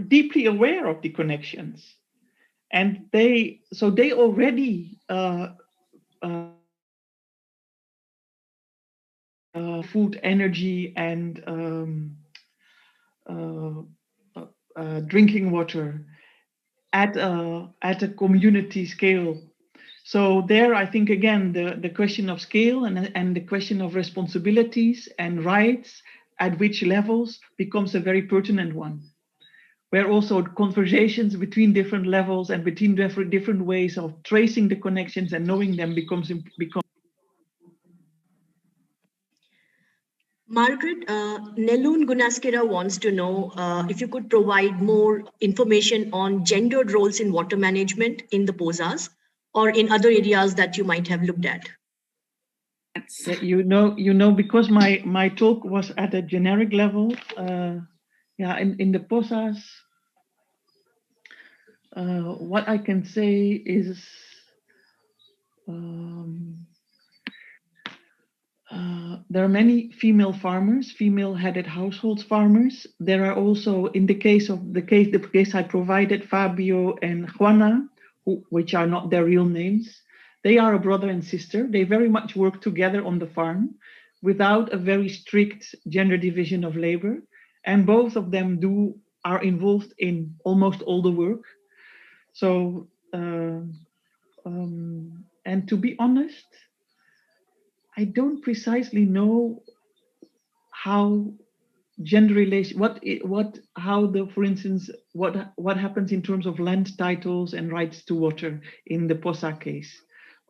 deeply aware of the connections. And they already food, energy, and drinking water at a community scale. So there, I think, again, the question of scale and the question of responsibilities and rights at which levels becomes a very pertinent one, where also conversations between different levels and between different ways of tracing the connections and knowing them becomes. Margaret, Nelun Gunaskira wants to know if you could provide more information on gendered roles in water management in the POSAs or in other areas that you might have looked at. You know, because my talk was at a generic level. Yeah, in the POSAs, what I can say is there are many female farmers, female-headed households farmers. There are also, in the case I provided, Fabio and Juana, which are not their real names. They are a brother and sister. They very much work together on the farm without a very strict gender division of labor. And both of them are involved in almost all the work. So, and to be honest, I don't precisely know how gender relation, for instance, what happens in terms of land titles and rights to water in the POSA case.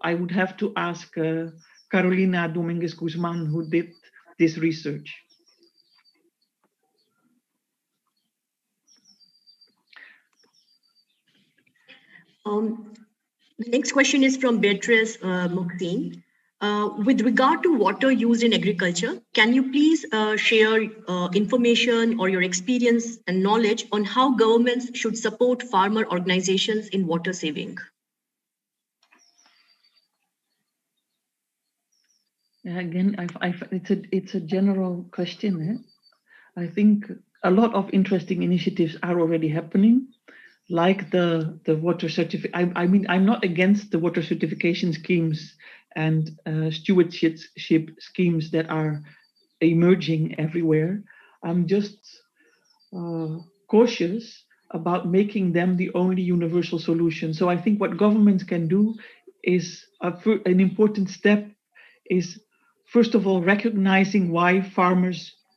I would have to ask Carolina Dominguez Guzman, who did this research. The next question is from Beatrice Mukhtin. With regard to water used in agriculture, can you please share information or your experience and knowledge on how governments should support farmer organizations in water saving? Again, it's a general question. I think a lot of interesting initiatives are already happening, like the water certificate. I mean, I'm not against the water certification schemes and stewardship schemes that are emerging everywhere. I'm just cautious about making them the only universal solution. So I think what governments can do is an important step is, first of all, recognizing why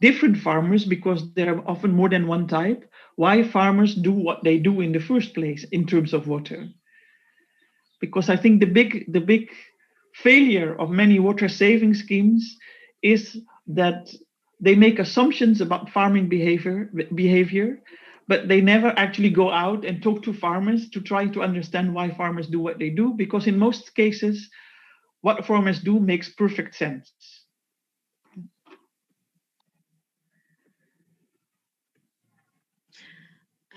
different farmers, because there are often more than one type, why farmers do what they do in the first place in terms of water. Because I think the big failure of many water saving schemes is that they make assumptions about farming behavior, but they never actually go out and talk to farmers to try to understand why farmers do what they do, because in most cases, what farmers do makes perfect sense.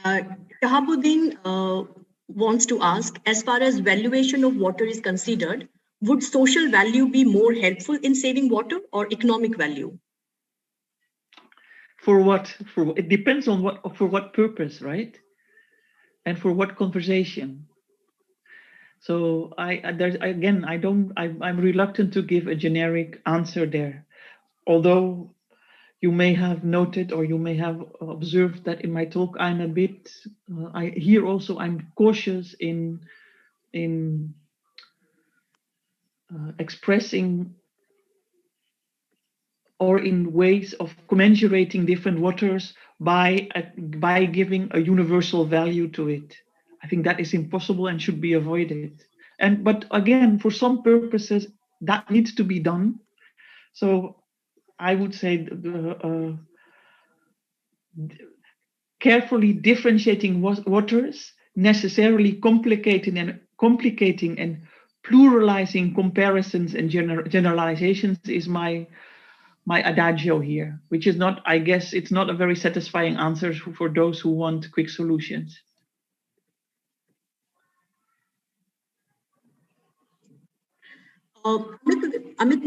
Shahabuddin wants to ask, as far as valuation of water is considered, would social value be more helpful in saving water or economic value? For what? It depends on for what purpose, right? And for what conversation. So I'm reluctant to give a generic answer there. Although you may have noted or you may have observed that in my talk, I'm a bit, I'm cautious in expressing or in ways of commensurating different waters by giving a universal value to it. I think that is impossible and should be avoided. But again, for some purposes, that needs to be done. So I would say carefully differentiating waters, necessarily complicating and pluralizing comparisons and generalizations is my adagio here, which is not, I guess, it's not a very satisfying answer for those who want quick solutions. Amit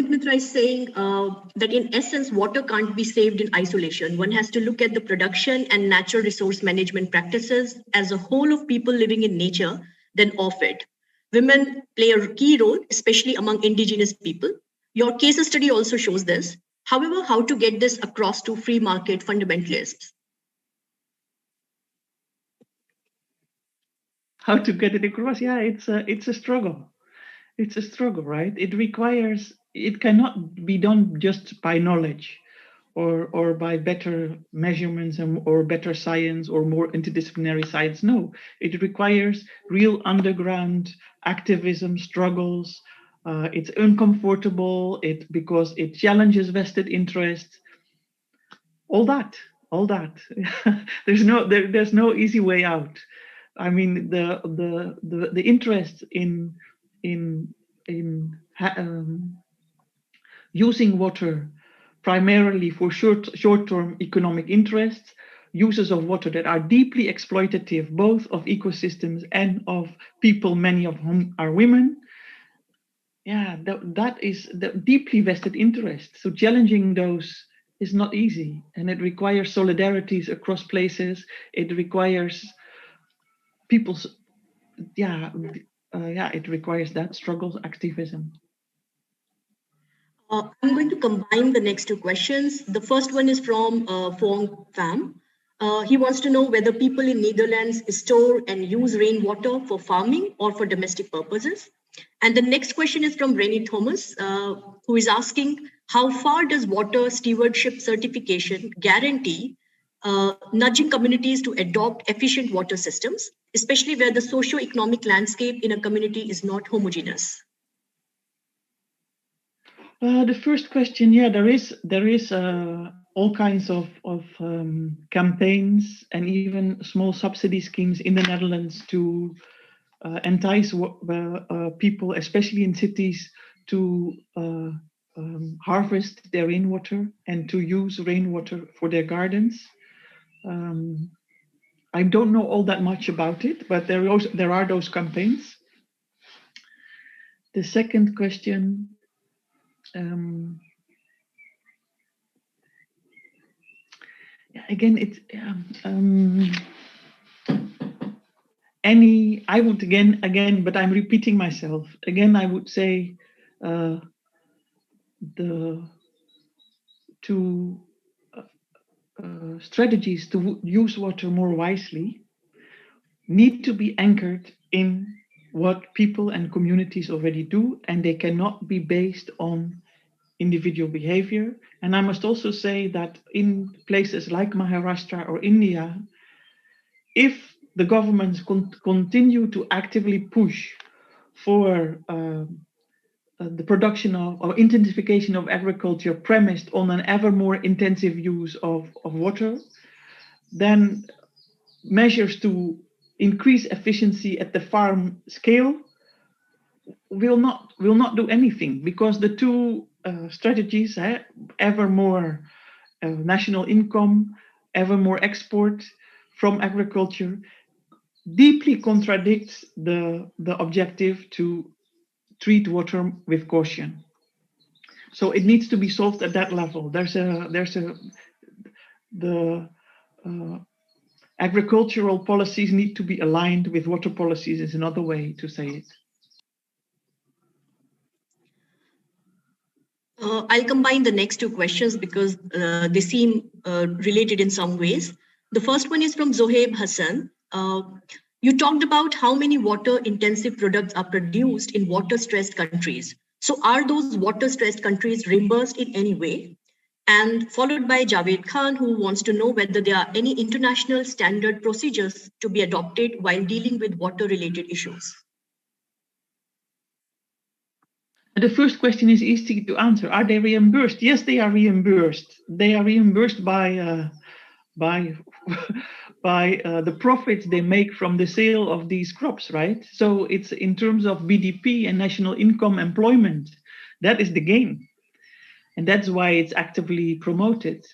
Mitra is saying that in essence, water can't be saved in isolation. One has to look at the production and natural resource management practices as a whole of people living in nature, then of it. Women play a key role, especially among indigenous people. Your case study also shows this. However, how to get this across to free market fundamentalists? How to get it across? Yeah, it's a struggle. It's a struggle, right? It cannot be done just by knowledge or by better measurements or better science or more interdisciplinary science. No, it requires real underground activism, struggles. It's uncomfortable because it challenges vested interests. All that. There's no easy way out. I mean, the interest in using water primarily for short-term economic interests, uses of water that are deeply exploitative, both of ecosystems and of people, many of whom are women. Yeah, that is the deeply vested interest. So challenging those is not easy, and it requires solidarities across places. It requires people's, it requires that struggle activism. I'm going to combine the next two questions. The first one is from Fong Pham. He wants to know whether people in Netherlands store and use rainwater for farming or for domestic purposes. And the next question is from Rennie Thomas, who is asking, how far does water stewardship certification guarantee nudging communities to adopt efficient water systems, especially where the socio-economic landscape in a community is not homogeneous? The first question, yeah, there is all kinds of campaigns and even small subsidy schemes in the Netherlands to entice people, especially in cities, to harvest their rainwater and to use rainwater for their gardens. I don't know all that much about it, but there are those campaigns. The second question. Again, it's I would again, but I'm repeating myself. Again, I would say strategies to use water more wisely need to be anchored in what people and communities already do, and they cannot be based on individual behavior. And I must also say that in places like Maharashtra or India, if the governments continue to actively push for the production or intensification of agriculture premised on an ever more intensive use of water, then measures to increase efficiency at the farm scale will not do anything, because the two strategies, ever more national income, ever more export from agriculture, deeply contradicts the objective to treat water with caution. So it needs to be solved at that level. The agricultural policies need to be aligned with water policies, is another way to say it. I'll combine the next two questions because they seem related in some ways. The first one is from Zohaib Hassan. You talked about how many water-intensive products are produced in water-stressed countries. So are those water-stressed countries reimbursed in any way? And followed by Javed Khan, who wants to know whether there are any international standard procedures to be adopted while dealing with water-related issues. The first question is easy to answer. Are they reimbursed? Yes, they are reimbursed. They are reimbursed by the profits they make from the sale of these crops, right? So it's in terms of BDP and national income employment. That is the gain. And that's why it's actively promoted.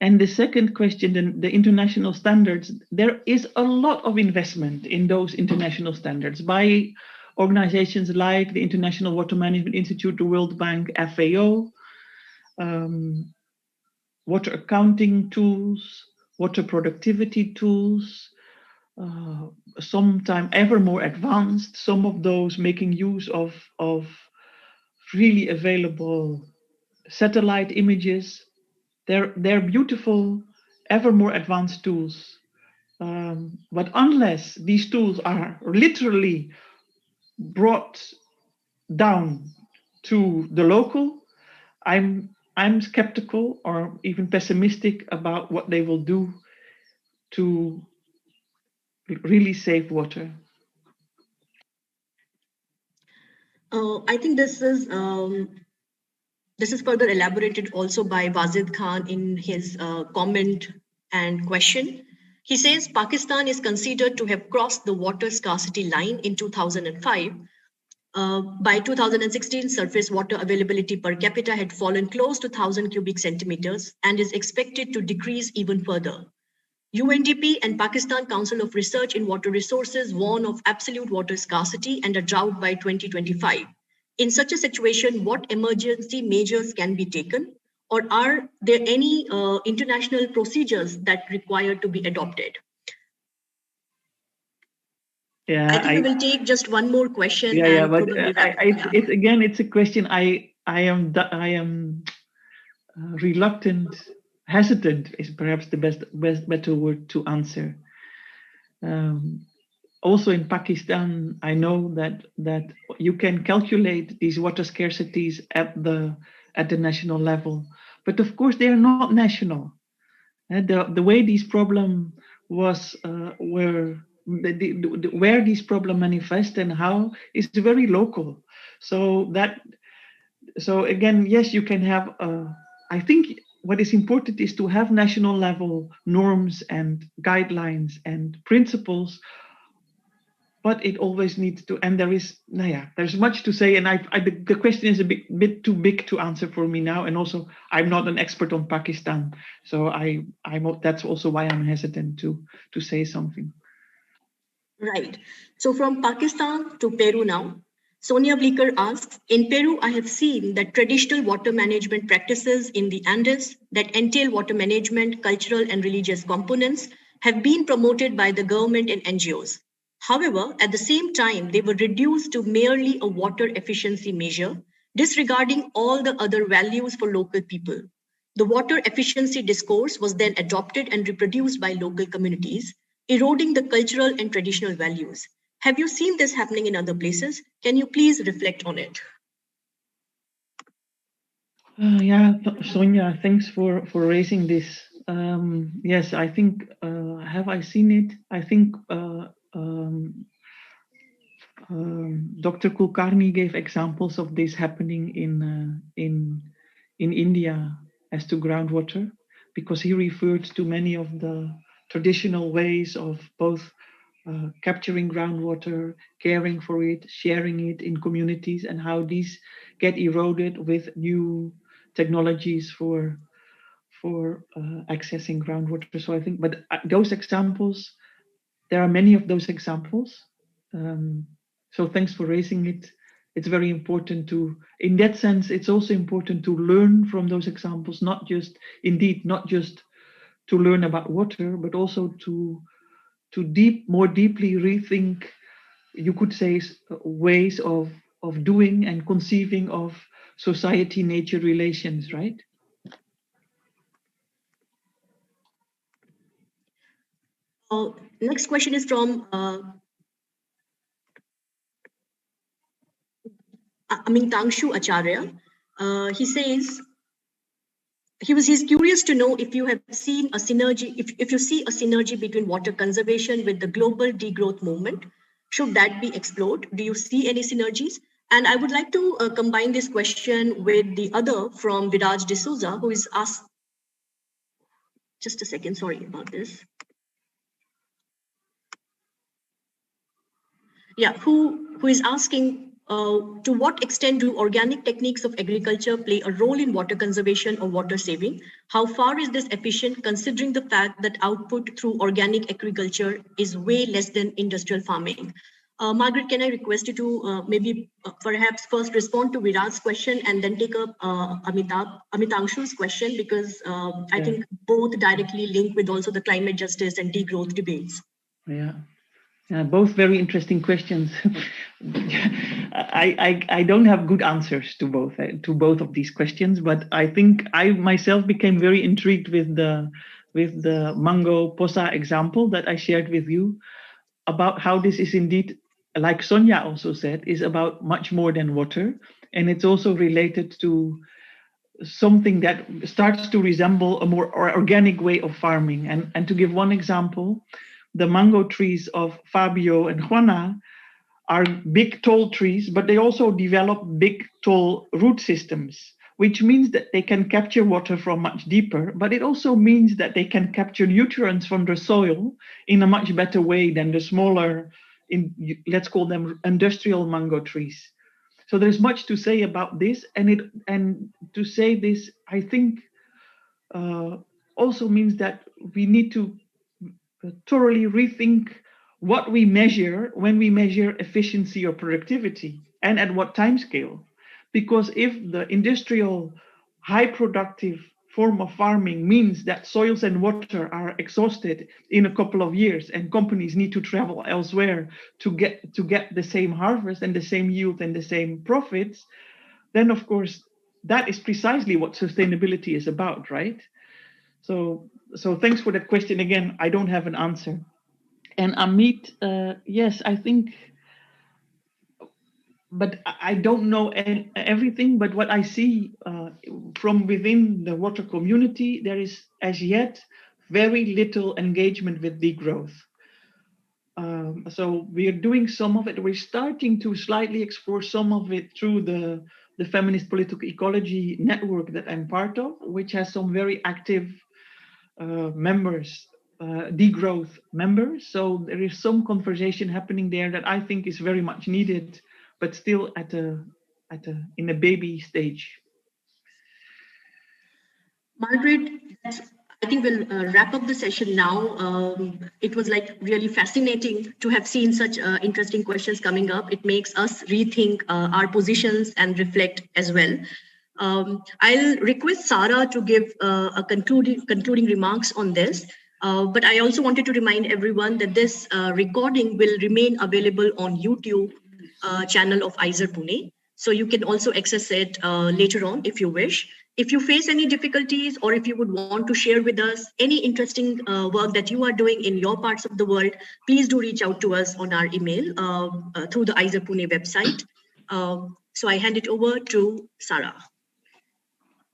And the second question, the international standards, there is a lot of investment in those international standards by organizations like the International Water Management Institute, the World Bank, FAO, water accounting tools, water productivity tools, sometimes ever more advanced, some of those making use of freely available satellite images. They're beautiful, ever more advanced tools. But unless these tools are literally brought down to the local, I'm skeptical or even pessimistic about what they will do to really save water. I think this is further elaborated also by Wazid Khan in his comment and question. He says Pakistan is considered to have crossed the water scarcity line in 2005. By 2016, surface water availability per capita had fallen close to 1,000 cubic centimeters and is expected to decrease even further. UNDP and Pakistan Council of Research in Water Resources warn of absolute water scarcity and a drought by 2025. In such a situation, what emergency measures can be taken? Or are there any international procedures that require to be adopted? Yeah, I think we will take just one more question. Yeah, but it's a question I am reluctant, hesitant is perhaps the better word to answer. Also in Pakistan, I know that you can calculate these water scarcities at the national level, but of course they are not national. The way these problems where these problems manifest and how is very local. So again, yes, you can have. I think what is important is to have national level norms and guidelines and principles. But it always needs to, and there's much to say, and the question is a bit too big to answer for me now, and also I'm not an expert on Pakistan, so that's also why I'm hesitant to say something. Right. So from Pakistan to Peru now, Sonia Bleeker asks, in Peru, I have seen that traditional water management practices in the Andes that entail water management, cultural and religious components have been promoted by the government and NGOs. However, at the same time, they were reduced to merely a water efficiency measure, disregarding all the other values for local people. The water efficiency discourse was then adopted and reproduced by local communities, eroding the cultural and traditional values. Have you seen this happening in other places? Can you please reflect on it? Sonia, thanks for raising this. Yes, I think, have I seen it? I think Dr. Kulkarni gave examples of this happening in India as to groundwater, because he referred to many of the traditional ways of both capturing groundwater, caring for it, sharing it in communities, and how these get eroded with new technologies for accessing groundwater. So I think, but those examples, there are many of those examples. So thanks for raising it. It's very important to, in that sense, it's also important to learn from those examples, not just to learn about water, but also to more deeply rethink, you could say, ways of doing and conceiving of society-nature relations, right? Next question is from Tangshu Acharya. He says, he's curious to know if you have seen a synergy, if you see a synergy between water conservation with the global degrowth movement. Should that be explored? Do you see any synergies? And I would like to combine this question with the other from Viraj D'Souza, who is asked, just a second, sorry about this. Yeah, who is asking, to what extent do organic techniques of agriculture play a role in water conservation or water saving? How far is this efficient, considering the fact that output through organic agriculture is way less than industrial farming? Margaret, can I request you to maybe perhaps first respond to Viraj's question and then take up Amitangshu's question, because I think both directly link with also the climate justice and degrowth debates. Yeah. Both very interesting questions. I don't have good answers to both of these questions, but I think I myself became very intrigued with the mango posa example that I shared with you, about how this is indeed, like Sonia also said, is about much more than water, and it's also related to something that starts to resemble a more organic way of farming. And to give one example, the mango trees of Fabio and Juana are big, tall trees, but they also develop big, tall root systems, which means that they can capture water from much deeper, but it also means that they can capture nutrients from the soil in a much better way than the smaller, let's call them industrial mango trees. So there's much to say about this, and to say this, I think, also means that we need to thoroughly rethink what we measure when we measure efficiency or productivity, and at what time scale. Because if the industrial high productive form of farming means that soils and water are exhausted in a couple of years and companies need to travel elsewhere to get the same harvest and the same yield and the same profits, then of course that is precisely what sustainability is about, right? So thanks for that question again. I don't have an answer. And Amit, yes, I think, but I don't know everything, but what I see from within the water community, there is as yet very little engagement with degrowth. So we are doing some of it. We're starting to slightly explore some of it through the Feminist Political Ecology network that I'm part of, which has some very active members, degrowth members. So there is some conversation happening there that I think is very much needed, but still in a baby stage. Margreet, I think we'll wrap up the session now. It was like really fascinating to have seen such interesting questions coming up. It makes us rethink our positions and reflect as well. I'll request Sarah to give a concluding remarks on this. But I also wanted to remind everyone that this recording will remain available on YouTube channel of IISER Pune. So you can also access it later on if you wish. If you face any difficulties, or if you would want to share with us any interesting work that you are doing in your parts of the world, please do reach out to us on our email through the IISER Pune website. So I hand it over to Sarah.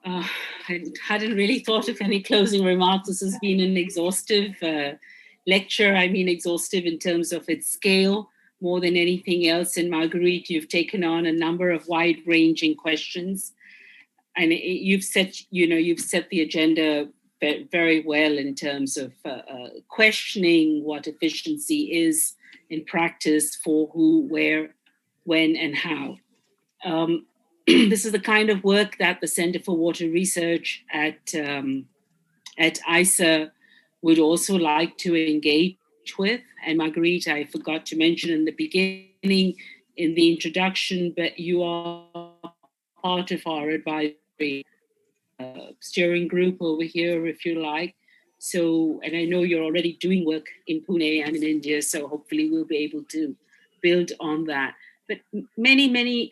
I hadn't really thought of any closing remarks. This has been an exhaustive lecture. I mean, exhaustive in terms of its scale more than anything else. And Margreet, you've taken on a number of wide-ranging questions, and you've set the agenda very well in terms of questioning what efficiency is in practice, for who, where, when, and how. This is the kind of work that the Center for Water Research at IISER would also like to engage with. And Margreet, I forgot to mention in the beginning, in the introduction, but you are part of our advisory steering group over here, if you like. So, and I know you're already doing work in Pune and in India, so hopefully we'll be able to build on that. But many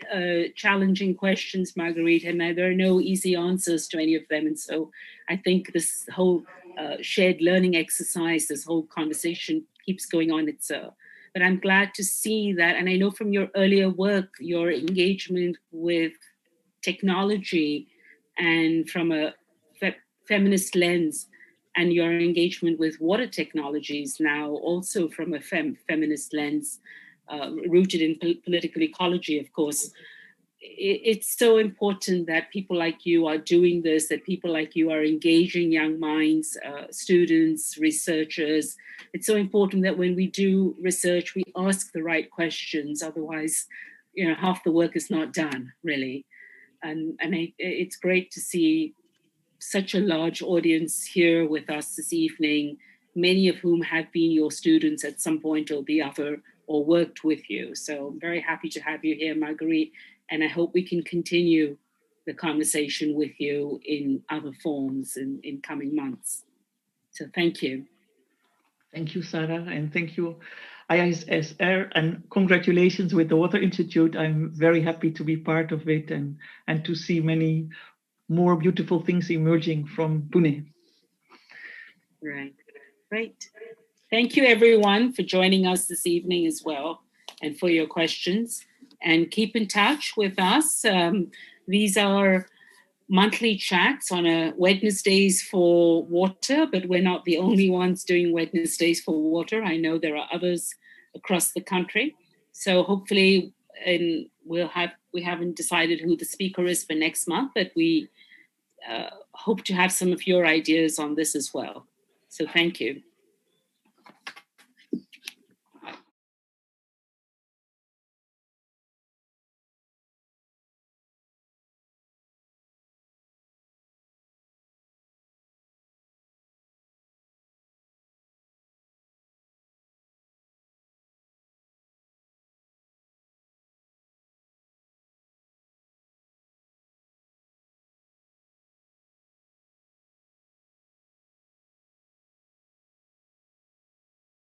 challenging questions, Margreet, and there are no easy answers to any of them. And so I think this whole shared learning exercise, this whole conversation keeps going on. But I'm glad to see that, and I know from your earlier work, your engagement with technology and from a feminist lens, and your engagement with water technologies now also from a feminist lens, rooted in political ecology, of course. It's so important that people like you are doing this, that people like you are engaging young minds, students, researchers. It's so important that when we do research, we ask the right questions. Otherwise, half the work is not done, really. And it's great to see such a large audience here with us this evening, many of whom have been your students at some point or the other, or worked with you. So I'm very happy to have you here, Margreet, and I hope we can continue the conversation with you in other forms in coming months. So thank you. Thank you, Sarah, and thank you, IISER, and congratulations with the Water Institute. I'm very happy to be part of it and to see many more beautiful things emerging from Pune. Right, great. Thank you, everyone, for joining us this evening as well, and for your questions. And keep in touch with us. These are monthly chats on Wednesdays for water, but we're not the only ones doing Wednesdays for water. I know there are others across the country. So hopefully, we haven't decided who the speaker is for next month, but we hope to have some of your ideas on this as well. So thank you.